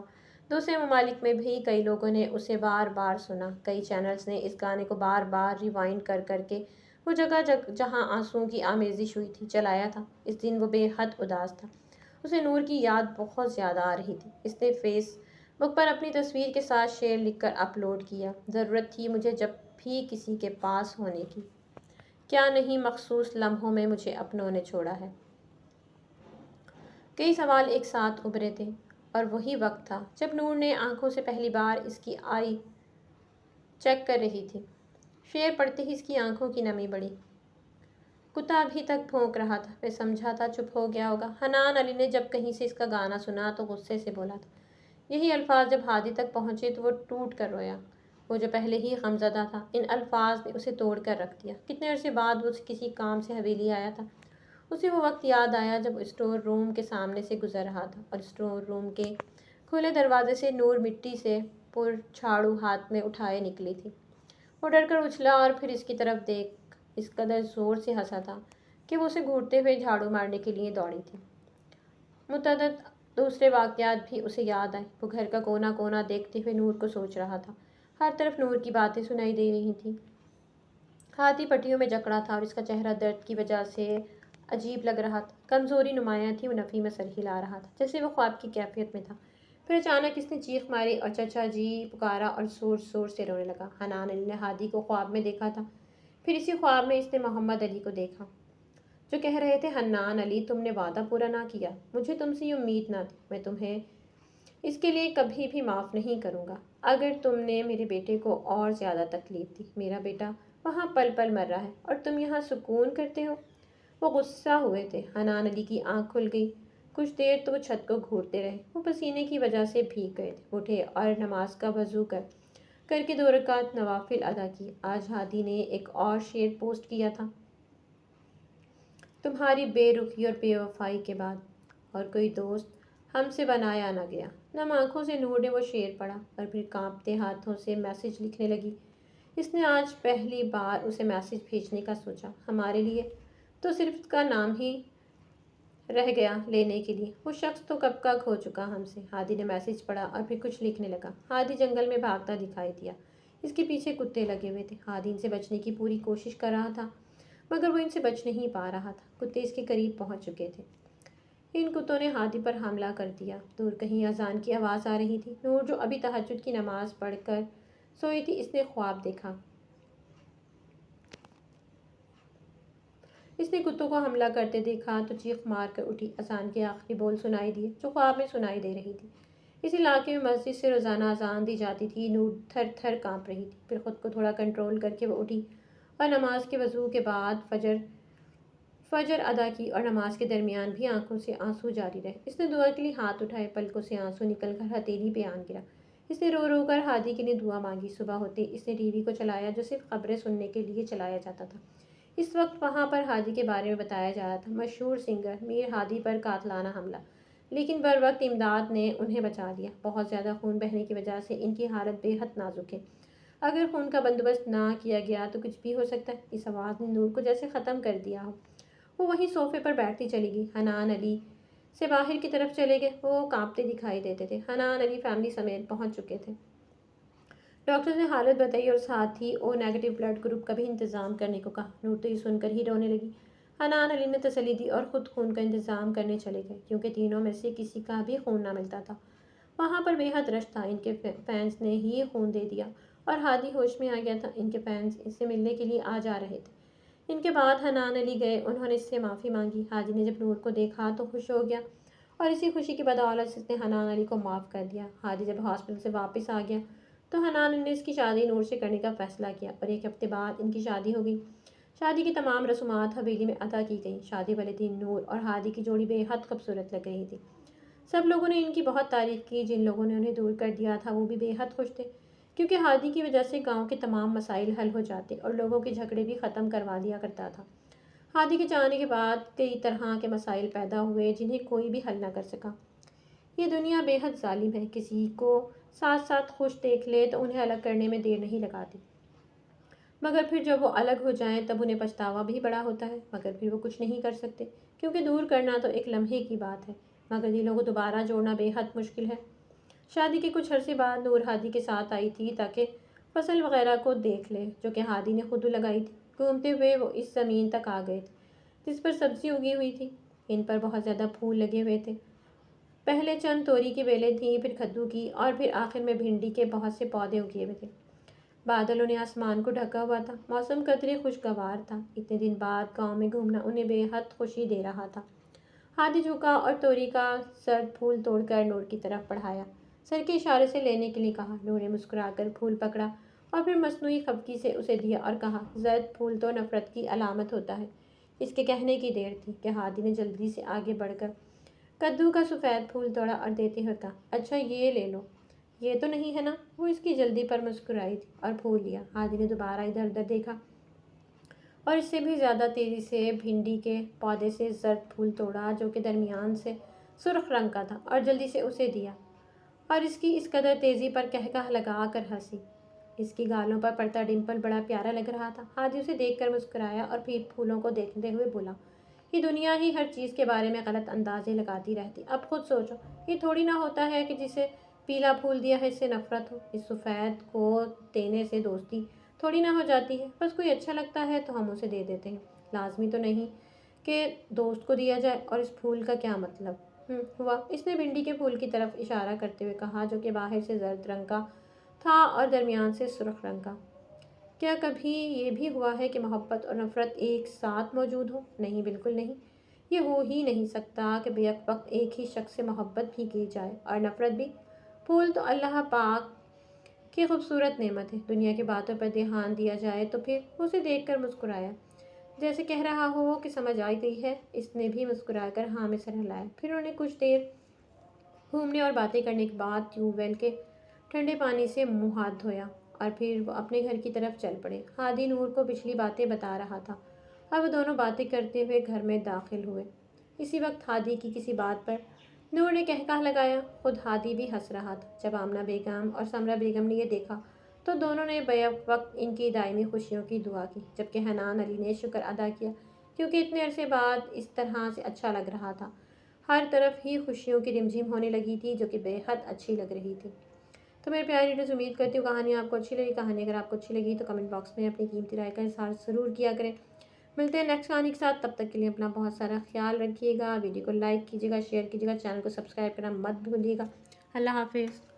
دوسرے ممالک میں بھی کئی لوگوں نے اسے بار بار سنا۔ کئی چینلز نے اس گانے کو بار بار ریوائنڈ کر کر کے وہ جگہ جہاں آنسوؤں کی آمیزش ہوئی تھی چلایا تھا۔ اس دن وہ بے حد اداس تھا۔ اسے نور کی یاد بہت زیادہ آ رہی تھی۔ اس نے فیس بک پر اپنی تصویر کے ساتھ شعر لکھ کر اپلوڈ کیا، ضرورت تھی مجھے جب بھی کسی کے پاس ہونے کی، کیا نہیں مخصوص لمحوں میں مجھے اپنوں نے چھوڑا ہے۔ کئی سوال ایک ساتھ ابھرے تھے اور وہی وقت تھا جب نور نے آنکھوں سے پہلی بار اس کی آئی چیک کر رہی تھی۔ شعر پڑھتے ہی اس کی آنکھوں کی نمی بڑھی۔ کتا ابھی تک بھونک رہا تھا، میں سمجھا تھا چپ ہو گیا ہوگا۔ حنان علی نے جب کہیں سے اس کا گانا سنا تو غصے سے بولا تھا۔ یہی الفاظ جب ہادی تک پہنچے تو وہ ٹوٹ کر رویا۔ وہ جو پہلے ہی غمزدہ تھا، ان الفاظ نے اسے توڑ کر رکھ دیا۔ کتنے عرصے بعد وہ کسی کام سے حویلی آیا تھا۔ اسے وہ وقت یاد آیا جب وہ اسٹور روم کے سامنے سے گزر رہا تھا اور اسٹور روم کے کھلے دروازے سے نور مٹی سے پر جھاڑو ہاتھ میں اٹھائے نکلی تھی۔ وہ ڈر کر اچھلا اور پھر اس کی طرف دیکھ اس قدر زور سے ہنسا تھا کہ وہ اسے گھورتے ہوئے جھاڑو مارنے کے لیے دوڑی تھی۔ متعدد دوسرے واقعات بھی اسے یاد آئے۔ وہ گھر کا کونا کونا دیکھتے ہوئے نور کو سوچ رہا تھا۔ ہر طرف نور کی باتیں سنائی دے رہی تھیں۔ ہاتھی پٹیوں میں جکڑا تھا اور اس کا چہرہ درد کی وجہ سے عجیب لگ رہا تھا۔ کمزوری نمایاں تھی۔ وہ نفی میں سر ہلا رہا تھا جیسے وہ خواب کی کیفیت میں تھا۔ پھر اچانک اس نے چیخ ماری اور چچا جی پکارا اور زور زور سے رونے لگا۔ حنان علی نے ہادی کو خواب میں دیکھا تھا، پھر اسی خواب میں اس نے محمد علی کو دیکھا۔ جو کہہ رہے تھے حنان علی تم نے وعدہ پورا نہ کیا، مجھے تم سے یہ امید نہ تھی، میں تمہیں اس کے لیے کبھی بھی معاف نہیں کروں گا۔ اگر تم نے میرے بیٹے کو اور زیادہ تکلیف دی، میرا بیٹا وہاں پل پل مر رہا ہے اور تم یہاں سکون کرتے ہو۔ وہ غصہ ہوئے تھے۔ حنان علی کی آنکھ کھل گئی۔ کچھ دیر تو وہ چھت کو گھورتے رہے، وہ پسینے کی وجہ سے بھیگ گئے تھے۔ اٹھے اور نماز کا وضو کر کے 2 رکعت نوافل ادا کی۔ آج ہادی نے ایک اور شعر پوسٹ کیا تھا، تمہاری بے رخی اور بے وفائی کے بعد اور کوئی دوست ہم سے بنایا نہ گیا۔ نم آنکھوں سے نور نے وہ شعر پڑھا اور پھر کانپتے ہاتھوں سے میسج لکھنے لگی۔ اس نے آج پہلی بار اسے میسج بھیجنے کا سوچا، ہمارے لیے تو صرف اس کا نام ہی رہ گیا لینے کے لیے، وہ شخص تو کب کا کھو چکا ہم سے۔ ہادی نے میسج پڑھا اور پھر کچھ لکھنے لگا۔ ہادی جنگل میں بھاگتا دکھائی دیا، اس کے پیچھے کتے لگے ہوئے تھے۔ ہادی ان سے بچنے کی پوری کوشش کر رہا تھا مگر وہ ان سے بچ نہیں پا رہا تھا۔ کتے اس کے قریب پہنچ چکے تھے۔ ان کتوں نے ہادی پر حملہ کر دیا۔ دور کہیں اذان کی آواز آ رہی تھی۔ نور جو ابھی تہجد کی نماز پڑھ کر سوئی تھی، اس نے خواب دیکھا۔ اس نے کتوں کو حملہ کرتے دیکھا تو چیخ مار کر اٹھی۔ اذان کے آخری بول سنائی دیے جو خواب میں سنائی دے رہی تھی۔ اس علاقے میں مسجد سے روزانہ اذان دی جاتی تھی۔ نور تھر تھر کانپ رہی تھی۔ پھر خود کو تھوڑا کنٹرول کر کے وہ اٹھی اور نماز کے وضو کے بعد فجر ادا کی اور نماز کے درمیان بھی آنکھوں سے آنسو جاری رہے۔ اس نے دعا کے لیے ہاتھ اٹھائے، پلکوں سے آنسو نکل کر ہتھیلی پہ آن گرا۔ اس نے رو رو کر ہادی کے لیے دعا مانگی۔ صبح ہوتے اس نے ٹی وی کو چلایا جو صرف خبریں سننے کے لیے چلایا جاتا تھا۔ اس وقت وہاں پر ہادی کے بارے میں بتایا جا رہا تھا، مشہور سنگر میر ہادی پر قاتلانہ حملہ، لیکن بر وقت امداد نے انہیں بچا لیا۔ بہت زیادہ خون بہنے کی وجہ سے ان کی حالت بے حد نازک ہے۔ اگر خون کا بندوبست نہ کیا گیا تو کچھ بھی ہو سکتا ہے۔ اس آواز نے نور کو جیسے ختم کر دیا ہو۔ وہ وہیں صوفے پر بیٹھتی چلی گئی۔ حنان علی سے باہر کی طرف چلے گئے، وہ کانپتے دکھائی دیتے تھے۔ حنان علی فیملی سمیت پہنچ چکے تھے۔ ڈاکٹر نے حالت بتائی اور ساتھ ہی او نیگیٹو بلڈ گروپ کا بھی انتظام کرنے کو کہا۔ نور تو یہ سن کر ہی رونے لگی۔ حنان علی نے تسلی دی اور خود خون کا انتظام کرنے چلے گئے کیونکہ تینوں میں سے کسی کا بھی خون نہ ملتا تھا۔ وہاں پر بے حد رش تھا۔ ان کے فینس نے ہی خون دے دیا اور ہادی ہوش میں آ گیا تھا۔ ان کے فینس اس سے ملنے کے لیے آ جا رہے تھے۔ ان کے بعد حنان علی گئے، انہوں نے اس سے معافی مانگی۔ ہادی نے جب نور کو دیکھا تو خوش ہو گیا اور اسی خوشی کی بدولت اس نے حنان علی کو معاف کر دیا۔ ہادی جب ہاسپٹل سے واپس آ گیا تو حنان علی نے اس کی شادی نور سے کرنے کا فیصلہ کیا اور 1 ہفتے بعد ان کی شادی ہو گئی۔ شادی کی تمام رسومات حویلی میں ادا کی گئیں۔ شادی والے دن نور اور ہادی کی جوڑی بے حد خوبصورت لگ رہی تھی۔ سب لوگوں نے ان کی بہت تعریف کی۔ جن لوگوں نے انہیں دور کر دیا تھا وہ بھی بے حد خوش تھے کیونکہ ہادی کی وجہ سے گاؤں کے تمام مسائل حل ہو جاتے اور لوگوں کے جھگڑے بھی ختم کروا دیا کرتا تھا۔ ہادی کے جانے کے بعد کئی طرح کے مسائل پیدا ہوئے جنہیں کوئی بھی حل نہ کر سکا۔ یہ دنیا بے حد ظالم ہے، کسی کو ساتھ ساتھ خوش دیکھ لے تو انہیں الگ کرنے میں دیر نہیں لگاتی، مگر پھر جب وہ الگ ہو جائیں تب انہیں پچھتاوا بھی بڑا ہوتا ہے، مگر پھر وہ کچھ نہیں کر سکتے کیونکہ دور کرنا تو ایک لمحے کی بات ہے مگر دلوں کو دوبارہ جوڑنا بے حد مشکل ہے۔ شادی کے کچھ عرصے بعد نور ہادی کے ساتھ آئی تھی تاکہ فصل وغیرہ کو دیکھ لے جو کہ ہادی نے خود لگائی تھی۔ گھومتے ہوئے وہ اس زمین تک آ گئے تھے جس پر سبزی اگی ہوئی تھی۔ ان پر بہت زیادہ پھول لگے ہوئے تھے۔ پہلے چند توری کی بیلیں تھیں، پھر کدو کی اور پھر آخر میں بھنڈی کے بہت سے پودے اگے ہوئے تھے۔ بادلوں نے آسمان کو ڈھکا ہوا تھا، موسم قدرے خوشگوار تھا۔ اتنے دن بعد گاؤں میں گھومنا انہیں بے حد خوشی دے رہا تھا۔ ہادی جھکا اور توری کا سرد پھول توڑ کر نور کی طرف بڑھایا، سر کے اشارے سے لینے کے لیے کہا۔ نور نے مسکرا کر پھول پکڑا اور پھر مصنوعی خفگی سے اسے دیا اور کہا، زرد پھول تو نفرت کی علامت ہوتا ہے۔ اس کے کہنے کی دیر تھی کہ ہادی نے جلدی سے آگے بڑھ کر کدو کا سفید پھول توڑا اور دیتے ہوئے کہا، اچھا یہ لے لو، یہ تو نہیں ہے نا؟ وہ اس کی جلدی پر مسکرائی تھی اور پھول لیا۔ ہادی نے دوبارہ ادھر ادھر دیکھا اور اس سے بھی زیادہ تیزی سے بھنڈی کے پودے سے زرد پھول توڑا جو کہ درمیان سے سرخ رنگ کا تھا اور جلدی سے اسے دیا اور اس کی اس قدر تیزی پر قہقہ لگا کر ہنسی۔ اس کی گالوں پر پڑتا ڈمپل بڑا پیارا لگ رہا تھا۔ ہادی اسے دیکھ کر مسکرایا اور پھر پھولوں کو دیکھتے ہوئے بولا، یہ دنیا ہی ہر چیز کے بارے میں غلط اندازے لگاتی رہتی، اب خود سوچو، یہ تھوڑی نہ ہوتا ہے کہ جسے پیلا پھول دیا ہے اس سے نفرت ہو، اس سفید کو دینے سے دوستی تھوڑی نہ ہو جاتی ہے، بس کوئی اچھا لگتا ہے تو ہم اسے دے دیتے ہیں، لازمی تو نہیں کہ دوست کو دیا جائے۔ اور اس پھول کا کیا مطلب ہوا؟ اس نے بھنڈی کے پھول کی طرف اشارہ کرتے ہوئے کہا جو کہ باہر سے زرد رنگ کا تھا اور درمیان سے سرخ رنگ کا۔ کیا کبھی یہ بھی ہوا ہے کہ محبت اور نفرت ایک ساتھ موجود ہو؟ نہیں، بالکل نہیں۔ یہ ہو ہی نہیں سکتا کہ بیک وقت ایک ہی شخص سے محبت بھی کی جائے اور نفرت بھی۔ پھول تو اللہ پاک کی خوبصورت نعمت ہے۔ دنیا کی باتوں پر دھیان دیا جائے تو پھر اسے دیکھ کر مسکرایا، جیسے کہہ رہا ہو کہ سمجھ آئی گئی ہے۔ اس نے بھی مسکرا کر ہاں میں سر ہلایا۔ پھر انہوں نے کچھ دیر گھومنے اور باتیں کرنے کے بعد ٹیوب ویل کے ٹھنڈے پانی سے منہ ہاتھ دھویا اور پھر وہ اپنے گھر کی طرف چل پڑے۔ ہادی نور کو پچھلی باتیں بتا رہا تھا اور وہ دونوں باتیں کرتے ہوئے گھر میں داخل ہوئے۔ اسی وقت ہادی کی کسی بات پر نور نے کہکہا لگایا۔ خود ہادی بھی ہنس رہا تھا۔ جب آمنہ بیگم اور سمرہ بیگم نے یہ دیکھا تو دونوں نے بیک وقت ان کی دائمی خوشیوں کی دعا کی، جبکہ حنان علی نے شکر ادا کیا کیونکہ اتنے عرصے بعد اس طرح سے اچھا لگ رہا تھا۔ ہر طرف ہی خوشیوں کی رمجھم ہونے لگی تھی جو کہ بے حد اچھی لگ رہی تھی۔ تو میرے پیارے ریڈرز، امید کرتی ہوں کہانی آپ کو اچھی لگی۔ کہانی اگر آپ کو اچھی لگی تو کمنٹ باکس میں اپنی قیمتی رائے کا اظہار ضرور کیا کریں۔ ملتے ہیں نیکسٹ کہانی کے ساتھ، تب تک کے لیے اپنا بہت سارا خیال رکھیے گا۔ ویڈیو کو لائک کیجیے گا، شیئر کیجیے گا، چینل کو سبسکرائب کرنا مت بھولیے گا۔ اللہ حافظ۔